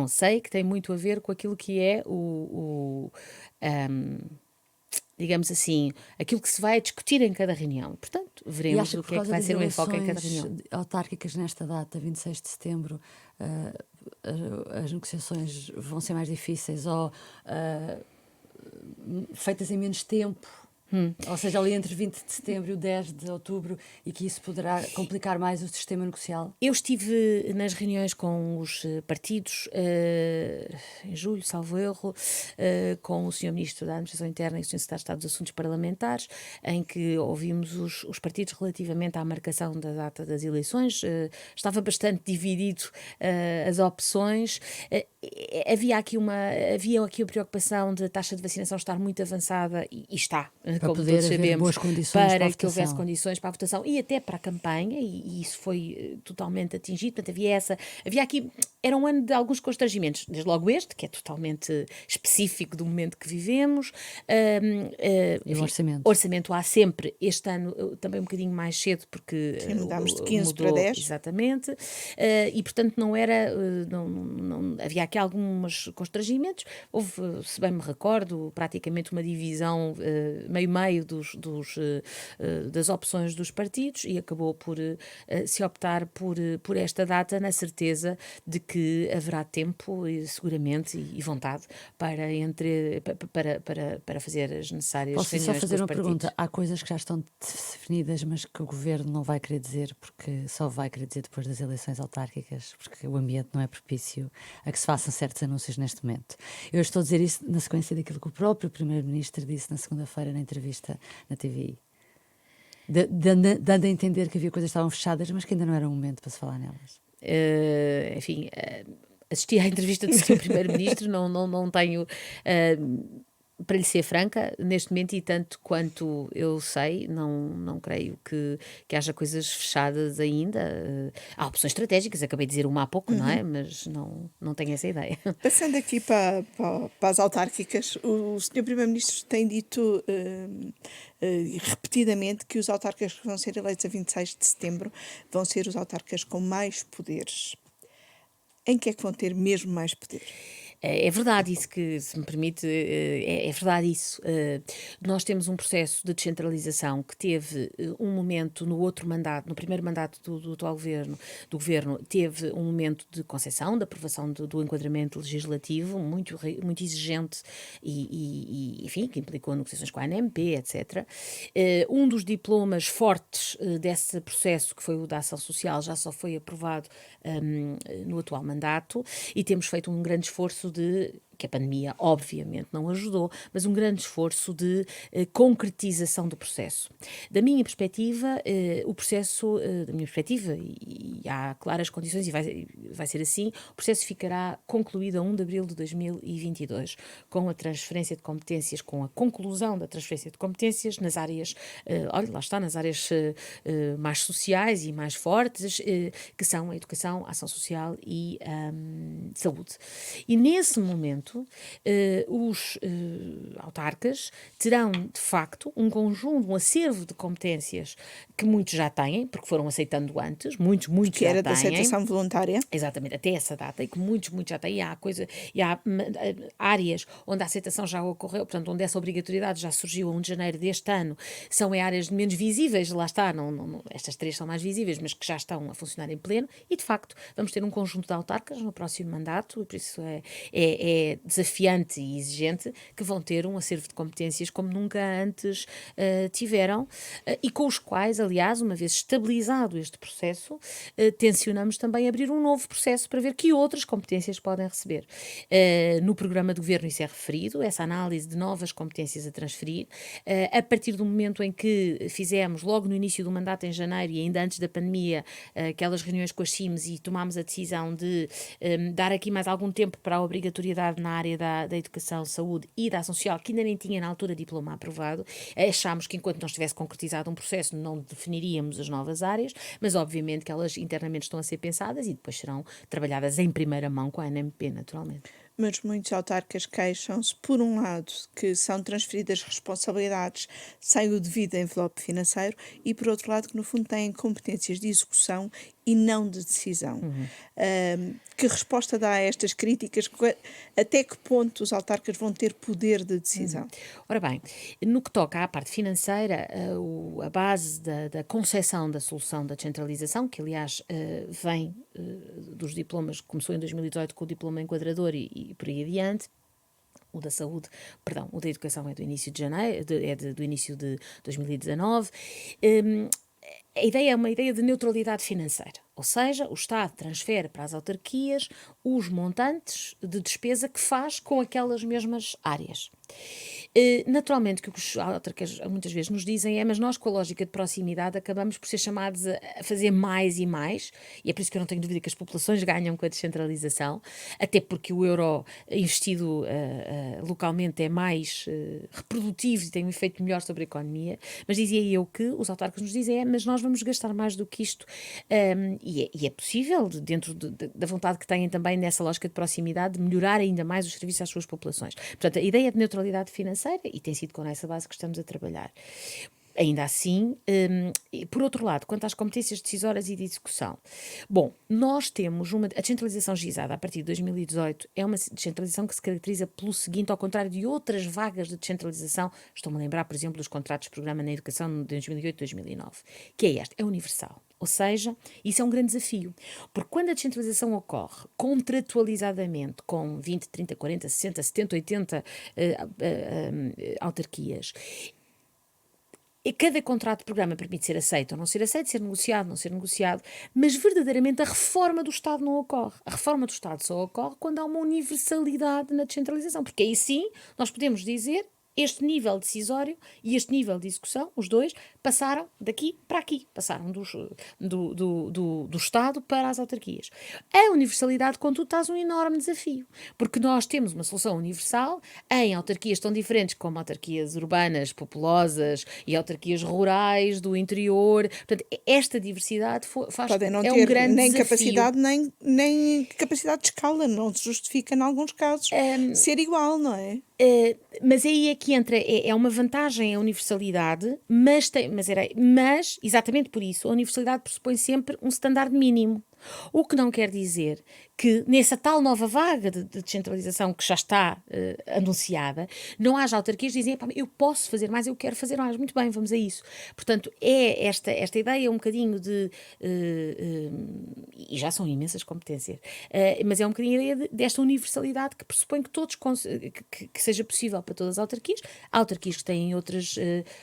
Sei que tem muito a ver com aquilo que é digamos assim, aquilo que se vai discutir em cada reunião. Portanto, veremos o que é que vai ser o enfoque em cada reunião. Autárquicas nesta data, 26 de setembro, as negociações vão ser mais difíceis ou feitas em menos tempo? Ou seja, ali entre 20 de setembro e o 10 de outubro, e que isso poderá complicar mais o sistema negocial? Eu estive nas reuniões com os partidos em julho, salvo erro, com o Sr. Ministro da Administração Interna e o Sr. Secretário de Estado dos Assuntos Parlamentares, em que ouvimos os partidos relativamente à marcação da data das eleições. Estava bastante dividido as opções. Havia aqui a preocupação de a taxa de vacinação estar muito avançada, e está, para como poder todos haver sabemos, boas condições para a que houvesse votação. condições para a votação e até para a campanha, e isso foi totalmente atingido. Portanto, havia aqui, era um ano de alguns constrangimentos, desde logo este, que é totalmente específico do momento que vivemos. E o orçamento? Orçamento há sempre, este ano também um bocadinho mais cedo, porque Sim, mudámos de 15 mudou, para 10. exatamente, e portanto não era, não, havia aqui alguns constrangimentos. Houve, se bem me recordo, praticamente uma divisão meio-meio das opções dos partidos, e acabou por se optar por esta data, na certeza de que haverá tempo, seguramente, e vontade para fazer as necessárias Posso reuniões só fazer com os uma partidos. pergunta? Há coisas que já estão definidas, mas que o Governo não vai querer dizer, porque só vai querer dizer depois das eleições autárquicas, porque o ambiente não é propício a que se façam certos anúncios neste momento. Eu estou a dizer isso na sequência daquilo que o próprio Primeiro-Ministro disse na segunda-feira na entrevista na TVI. Dando a entender que havia coisas que estavam fechadas, mas que ainda não era o momento para se falar nelas. Enfim, assisti à entrevista do Sr. Primeiro-Ministro, não tenho para lhe ser franca, neste momento, e tanto quanto eu sei, não creio que haja coisas fechadas ainda. Há opções estratégicas, acabei de dizer uma há pouco, não é? Mas não tenho essa ideia. Passando aqui para as autárquicas, o Sr. Primeiro-Ministro tem dito repetidamente que os autarcas que vão ser eleitos a 26 de setembro vão ser os autarcas com mais poderes. Em que é que vão ter mesmo mais poder? É verdade isso que, se me permite, é verdade isso. Nós temos um processo de descentralização que teve um momento no outro mandato, no primeiro mandato do atual governo, teve um momento de concessão, de aprovação do enquadramento legislativo, muito exigente enfim, que implicou negociações com a ANMP, etc. Um dos diplomas fortes desse processo, que foi o da ação social, já só foi aprovado no atual mandato, e temos feito um grande esforço que a pandemia obviamente não ajudou, mas um grande esforço de concretização do processo. Da minha perspectiva, e há claras condições, e vai ser assim, o processo ficará concluído a 1 de abril de 2022, com a transferência de competências, com a conclusão da transferência de competências nas áreas, nas áreas mais sociais e mais fortes, que são a educação, a ação social e saúde. E nesse momento, os autarcas terão, de facto, um acervo de competências que muitos já têm, porque foram aceitando antes, muitos que já era têm. da aceitação voluntária. Exatamente, até essa data, e que muitos já têm. E há áreas onde a aceitação já ocorreu, portanto, onde essa obrigatoriedade já surgiu a 1 de janeiro deste ano, são áreas menos visíveis, lá está, estas 3 são mais visíveis, mas que já estão a funcionar em pleno, e de facto vamos ter um conjunto de autarcas no próximo mandato, e por isso é desafiante e exigente, que vão ter um acervo de competências como nunca antes tiveram, e com os quais, aliás, uma vez estabilizado este processo, tencionamos também abrir um novo processo para ver que outras competências podem receber. No programa do Governo isso é referido, essa análise de novas competências a transferir, a partir do momento em que fizemos, logo no início do mandato em janeiro e ainda antes da pandemia, aquelas reuniões com as CIMs, e tomámos a decisão de dar aqui mais algum tempo para a obrigatoriedade na área da educação, saúde e da ação social, que ainda nem tinha na altura diploma aprovado. Achámos que enquanto não estivesse concretizado um processo não definiríamos as novas áreas, mas obviamente que elas internamente estão a ser pensadas e depois serão trabalhadas em primeira mão com a ANMP, naturalmente. Mas muitos autarcas queixam-se, por um lado, que são transferidas responsabilidades sem o devido envelope financeiro, e por outro lado que no fundo têm competências de execução e não de decisão. Que resposta dá a estas críticas? Até que ponto os autarcas vão ter poder de decisão? Ora bem, no que toca à parte financeira, a base da concepção da solução da descentralização, que aliás vem dos diplomas, começou em 2018 com o diploma enquadrador e por aí adiante. O da saúde, perdão, o da educação é do início de janeiro, do início de 2019. A ideia é uma ideia de neutralidade financeira, ou seja, o Estado transfere para as autarquias os montantes de despesa que faz com aquelas mesmas áreas. Naturalmente, que o que os autarcas muitas vezes nos dizem é: mas nós, com a lógica de proximidade, acabamos por ser chamados a fazer mais e mais, e é por isso que eu não tenho dúvida que as populações ganham com a descentralização, até porque o euro investido localmente é mais reprodutivo e tem um efeito melhor sobre a economia. Mas dizia eu que os autarcas nos dizem: mas nós vamos gastar mais do que isto, e é possível, dentro da vontade que têm também nessa lógica de proximidade, de melhorar ainda mais os serviços às suas populações. Portanto, a ideia de neutralidade financeira, e tem sido com essa base que estamos a trabalhar. Ainda assim, por outro lado, quanto às competências decisórias e de execução, bom, nós temos a descentralização gizada a partir de 2018, é uma descentralização que se caracteriza pelo seguinte, ao contrário de outras vagas de descentralização, estou-me a lembrar, por exemplo, dos contratos de programa na educação de 2008 e 2009, que é esta, é universal. Ou seja, isso é um grande desafio, porque quando a descentralização ocorre contratualizadamente com 20, 30, 40, 60, 70, 80 autarquias, e cada contrato de programa permite ser aceito ou não ser aceito, ser negociado, não ser negociado, mas verdadeiramente a reforma do Estado não ocorre. A reforma do Estado só ocorre quando há uma universalidade na descentralização, porque aí sim nós podemos dizer: este nível decisório e este nível de execução, os dois, passaram daqui para aqui, passaram do Estado para as autarquias. A universalidade, contudo, traz um enorme desafio, porque nós temos uma solução universal em autarquias tão diferentes como autarquias urbanas, populosas e autarquias rurais, do interior. Portanto, esta diversidade Podem não é um ter grande nem desafio. capacidade, nem capacidade de escala, não se justifica, em alguns casos, ser igual, não é? Mas aí é que entra, é uma vantagem a universalidade, mas, exatamente por isso, a universalidade pressupõe sempre um standard mínimo. O que não quer dizer que nessa tal nova vaga de descentralização que já está anunciada, não haja autarquias que dizem, eu posso fazer mais, eu quero fazer mais, muito bem, vamos a isso. Portanto, é esta ideia um bocadinho de, e já são imensas competências, mas é um bocadinho a ideia desta universalidade que pressupõe que todos, que seja possível para todas as autarquias. Há autarquias que têm outras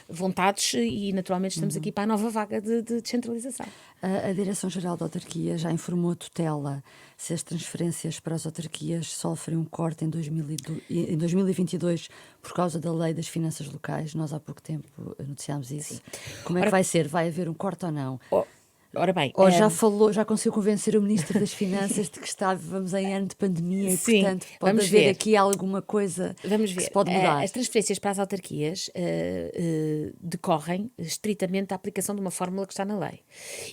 vontades e naturalmente estamos aqui para a nova vaga de descentralização. A Direção-Geral da Autarquia já informou a tutela se as transferências para as autarquias sofrem um corte em 2022 por causa da Lei das Finanças Locais. Nós há pouco tempo noticiámos isso. Sim. Como é que vai ser? Vai haver um corte ou não? Ora bem, ou já conseguiu convencer o Ministro das Finanças de que estávamos em ano de pandemia e, sim, portanto, pode haver aqui alguma coisa que se pode mudar? As transferências para as autarquias decorrem estritamente da aplicação de uma fórmula que está na lei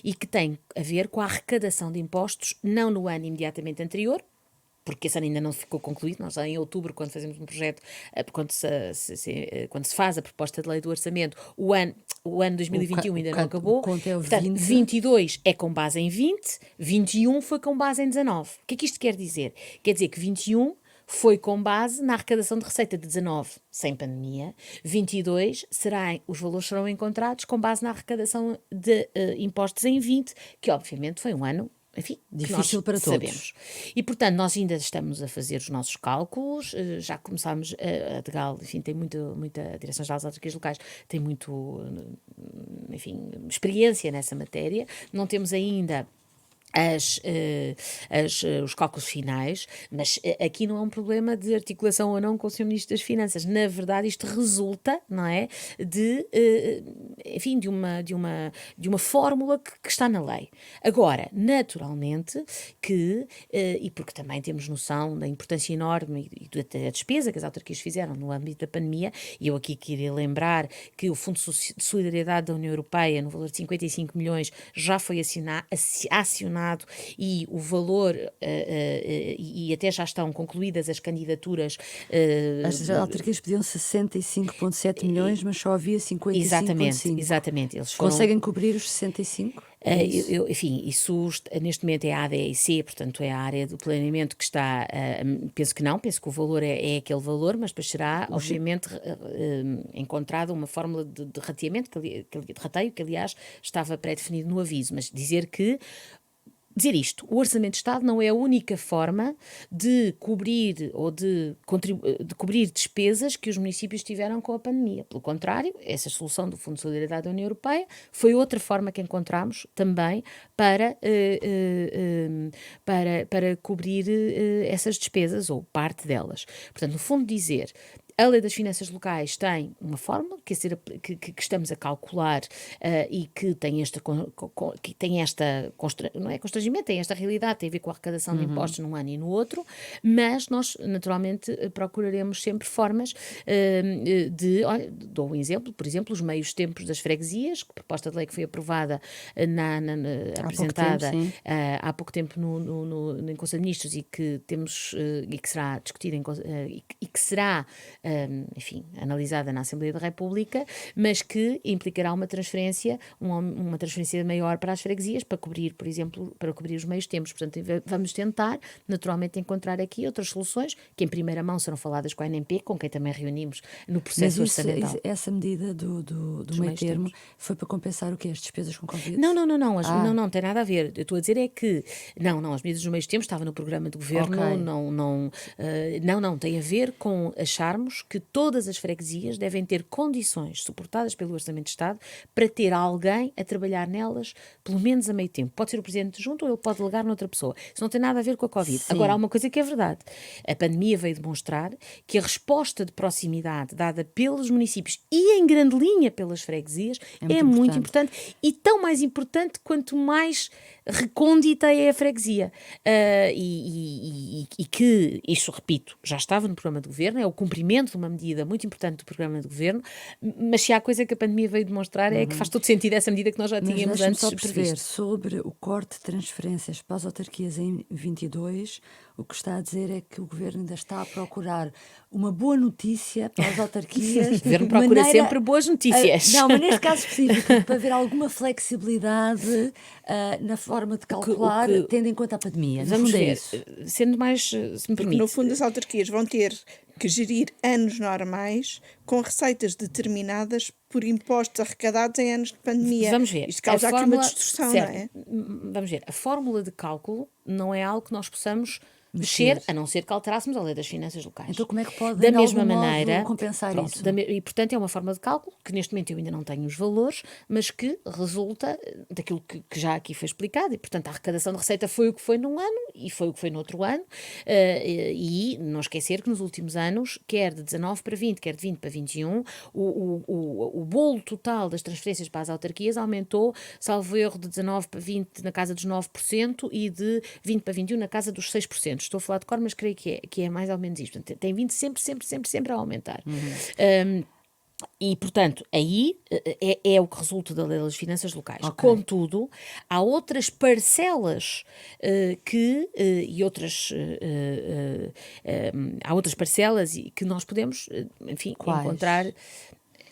e que tem a ver com a arrecadação de impostos não no ano imediatamente anterior, porque esse ano ainda não ficou concluído. Nós em outubro, quando fazemos um projeto, quando se faz a proposta de lei do orçamento, o ano 2021 ainda não acabou. Portanto, 22 é com base em 20, 21 foi com base em 19. O que é que isto quer dizer? Quer dizer que 21 foi com base na arrecadação de receita de 19, sem pandemia. 22 os valores serão encontrados com base na arrecadação de impostos em 20, que obviamente foi um ano, enfim, difícil para sabemos. Todos. E, portanto, nós ainda estamos a fazer os nossos cálculos, já começámos, a DGAL, enfim, tem muita a Direção-Geral das Autarquias Locais tem experiência nessa matéria. Não temos ainda os cálculos finais, mas aqui não é um problema de articulação ou não com o Sr. Ministro das Finanças. Na verdade, isto resulta, não é, de uma fórmula que está na lei. Agora, naturalmente, e porque também temos noção da importância enorme e da despesa que as autarquias fizeram no âmbito da pandemia, e eu aqui queria lembrar que o Fundo de Solidariedade da União Europeia, no valor de 55 milhões, já foi acionado e o valor, e até já estão concluídas as candidaturas. As autarquias pediam 65,7 milhões, mas só havia 55,5. Exatamente. Eles conseguem cobrir os 65? Enfim, isso neste momento é a ADIC, portanto é a área do planeamento que está, penso que o valor é aquele valor, mas depois será, obviamente, encontrada uma fórmula de rateamento, de rateio, que aliás estava pré-definido no aviso, mas dizer isto, o Orçamento de Estado não é a única forma de cobrir ou de cobrir despesas que os municípios tiveram com a pandemia. Pelo contrário, essa solução do Fundo de Solidariedade da União Europeia foi outra forma que encontramos também para cobrir essas despesas, ou parte delas. Portanto, no fundo, dizer... A Lei das Finanças Locais tem uma fórmula que estamos a calcular e que tem não é constrangimento, tem esta realidade, tem a ver com a arrecadação de impostos num ano e no outro, mas nós naturalmente procuraremos sempre formas dou um exemplo, por exemplo, os meios tempos das freguesias, a proposta de lei que foi aprovada, apresentada há pouco tempo no Conselho de Ministros e que será discutida e que será analisada na Assembleia da República, mas que implicará uma transferência maior para as freguesias para cobrir, por exemplo, os meios tempos. Portanto, vamos tentar, naturalmente, encontrar aqui outras soluções que em primeira mão serão faladas com a ANP, com quem também reunimos no processo orçamental. Mas essa medida do meio termo foi para compensar o quê? As despesas com Covid? Não, não tem nada a ver. Eu estou a dizer que as medidas dos meios tempos estavam no programa do Governo, okay. Não tem a ver com acharmos defendemos que todas as freguesias devem ter condições suportadas pelo Orçamento de Estado para ter alguém a trabalhar nelas pelo menos a meio tempo. Pode ser o Presidente junto ou ele pode delegar noutra pessoa. Isso não tem nada a ver com a Covid. Sim. Agora, há uma coisa que é verdade. A pandemia veio demonstrar que a resposta de proximidade dada pelos municípios e em grande linha pelas freguesias é muito importante e tão mais importante quanto mais recôndita é a freguesia. E que, isso repito, já estava no programa do Governo, é o cumprimento de uma medida muito importante do programa do Governo, mas se há coisa que a pandemia veio demonstrar é que faz todo sentido essa medida que nós já tínhamos antes só perceber previsto. sobre o corte de transferências para as autarquias em 22, o que está a dizer é que o Governo ainda está a procurar uma boa notícia para as autarquias. O Governo procura sempre boas notícias. Não, mas neste caso específico, para haver alguma flexibilidade na forma de calcular, tendo em conta a pandemia. Vamos ver, sendo mais, se me Porque, permite. no fundo, as autarquias vão ter que gerir anos normais com receitas determinadas por impostos arrecadados em anos de pandemia. Vamos ver. Isto causa aqui uma distorção, certo, não é? Vamos ver. A fórmula de cálculo não é algo que nós possamos mexer, a não ser que alterássemos a lei das finanças locais. Então como é que pode, da de mesma algum modo, maneira, compensar pronto, isso? E portanto é uma forma de cálculo que neste momento eu ainda não tenho os valores, mas que resulta daquilo que já aqui foi explicado, e portanto a arrecadação de receita foi o que foi num ano e foi o que foi no outro ano, e não esquecer que nos últimos anos, quer de 19 para 20, quer de 20 para 21, o bolo total das transferências para as autarquias aumentou, salvo erro, de 19 para 20 na casa dos 9% e de 20 para 21 na casa dos 6%. Estou a falar de cor, mas creio que é mais ou menos isto. Portanto, tem vindo sempre a aumentar. E, portanto, aí é o que resulta da lei das finanças locais. Ok. Contudo, há outras parcelas há outras parcelas que nós podemos, enfim, Quais? encontrar.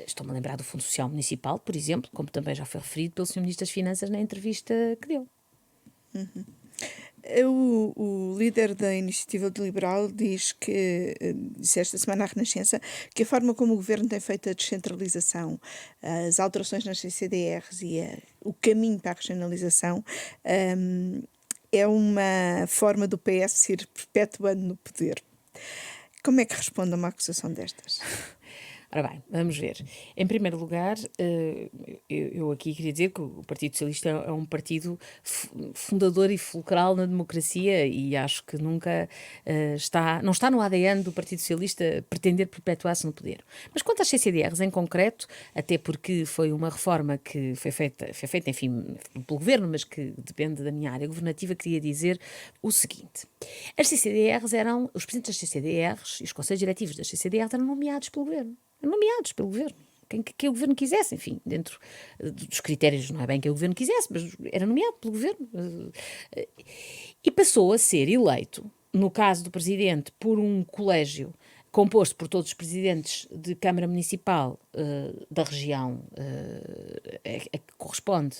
Estou-me a lembrar do Fundo Social Municipal, por exemplo, como também já foi referido pelo Sr. Ministro das Finanças na entrevista que deu. O líder da Iniciativa Liberal disse esta semana à Renascença, que a forma como o Governo tem feito a descentralização, as alterações nas CCDRs e o caminho para a regionalização é uma forma do PS se ir perpetuando no poder. Como é que responde a uma acusação destas? Ora bem, vamos ver. Em primeiro lugar, eu aqui queria dizer que o Partido Socialista é um partido fundador e fulcral na democracia e acho que nunca não está no ADN do Partido Socialista pretender perpetuar-se no poder. Mas quanto às CCDRs em concreto, até porque foi uma reforma que foi feita, enfim, pelo Governo, mas que depende da minha área governativa, queria dizer o seguinte. As CCDRs os presidentes das CCDRs e os conselhos diretivos das CCDRs eram nomeados pelo Governo. Que o Governo quisesse, enfim, dentro dos critérios, não é bem que o Governo quisesse, mas era nomeado pelo Governo. E passou a ser eleito, no caso do Presidente, por um colégio composto por todos os presidentes de Câmara Municipal da região a que corresponde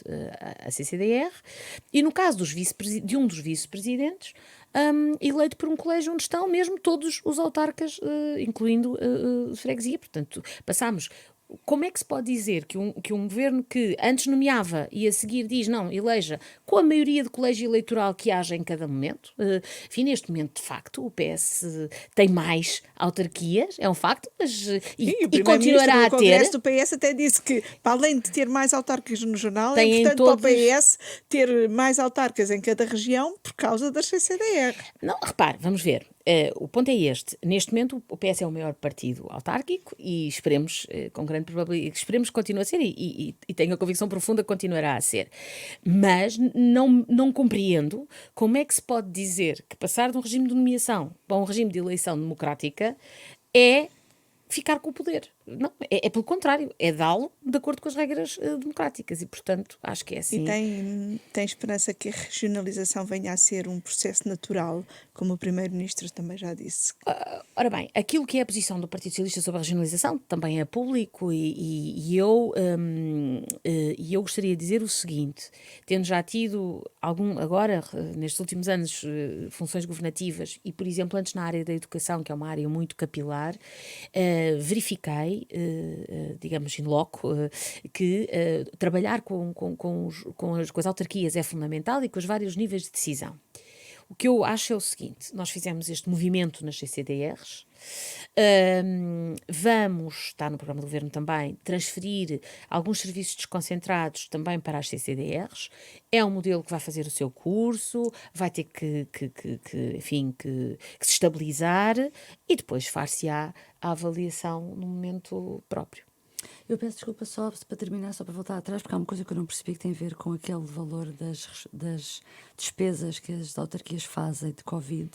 à CCDR, e no caso de um dos vice-presidentes, eleito por um colégio onde estão mesmo todos os autarcas, incluindo freguesia. Portanto, passámos. Como é que se pode dizer que um governo que antes nomeava e a seguir diz não, eleja com a maioria de colégio eleitoral que haja em cada momento? Enfim, neste momento, de facto, o PS tem mais autarquias, é um facto, mas e continuará a ter. O Congresso do PS até disse que, para além de ter mais autarcas no jornal, é importante para o PS ter mais autarcas em cada região por causa das CCDR. Não, repare, vamos ver. O ponto é este. Neste momento, o PS é o maior partido autárquico e esperemos, com grande probabilidade, esperemos que continue a ser e tenho a convicção profunda que continuará a ser. Mas não compreendo como é que se pode dizer que passar de um regime de nomeação para um regime de eleição democrática é ficar com o poder. Não, é pelo contrário, é dá-lo de acordo com as regras democráticas e, portanto, acho que é assim. E tem esperança que a regionalização venha a ser um processo natural, como o Primeiro-Ministro também já disse? Ora bem, aquilo que é a posição do Partido Socialista sobre a regionalização também é público e eu gostaria de dizer o seguinte, tendo já tido agora, nestes últimos anos, funções governativas e, por exemplo, antes na área da educação, que é uma área muito capilar, verifiquei, digamos, in loco, que trabalhar com as autarquias é fundamental e com os vários níveis de decisão. O que eu acho é o seguinte: nós fizemos este movimento nas CCDRs, vamos, está no programa do Governo também, transferir alguns serviços desconcentrados também para as CCDRs. É um modelo que vai fazer o seu curso, vai ter enfim, que se estabilizar e depois far-se-á a avaliação no momento próprio. Eu peço desculpa só para terminar, só para voltar atrás, porque há uma coisa que eu não percebi que tem a ver com aquele valor das despesas que as autarquias fazem de Covid,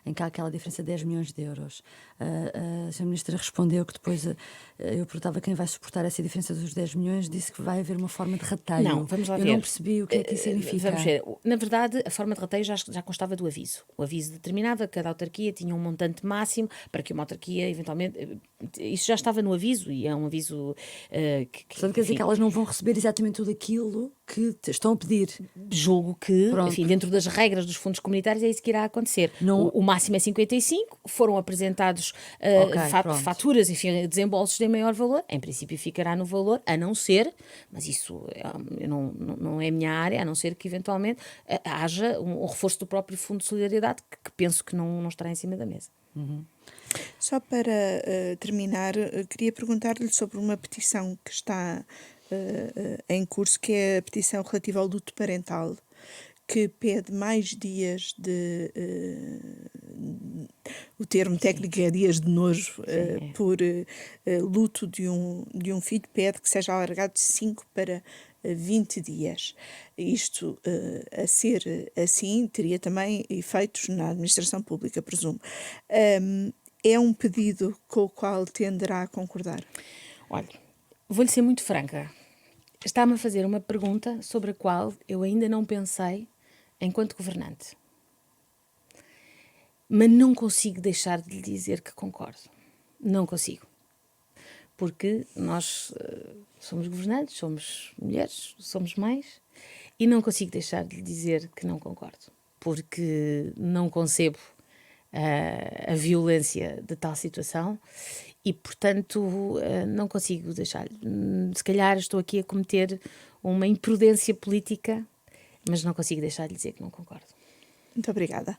em que há aquela diferença de 10 milhões de euros. A Sra. Ministra respondeu que depois eu perguntava quem vai suportar essa diferença dos 10 milhões, disse que vai haver uma forma de rateio. Não, vamos lá ver. Eu não percebi o que é que isso significa. Vamos ver. Na verdade, a forma de rateio já constava do aviso. O aviso determinava que cada autarquia tinha um montante máximo para que uma autarquia, eventualmente... Isso já estava no aviso e é um aviso... Portanto, quer dizer que elas não vão receber exatamente tudo aquilo que estão a pedir. Julgo que, Pronto. enfim, dentro das regras dos fundos comunitários é isso que irá acontecer. Não... O máximo é 55, foram apresentados faturas, enfim, desembolsos de maior valor, em princípio ficará no valor, a não ser, mas isso não é a minha área, a não ser que eventualmente haja um reforço do próprio Fundo de Solidariedade, que penso que não estará em cima da mesa. Uhum. Só para terminar, queria perguntar-lhe sobre uma petição que está em curso, que é a petição relativa ao luto parental, que pede mais dias o termo técnico é dias de nojo, por luto de um filho, pede que seja alargado de 5 para 20 dias. Isto, a ser assim, teria também efeitos na administração pública, presumo. É um pedido com o qual tenderá a concordar? Olha, vou-lhe ser muito franca. Está-me a fazer uma pergunta sobre a qual eu ainda não pensei enquanto governante. Mas não consigo deixar de lhe dizer que concordo. Não consigo. Porque nós somos governantes, somos mulheres, somos mães, e não consigo deixar de lhe dizer que não concordo. Porque não concebo a violência de tal situação e, portanto, não consigo deixar. Se calhar estou aqui a cometer uma imprudência política, mas não consigo deixar de dizer que não concordo. Muito obrigada.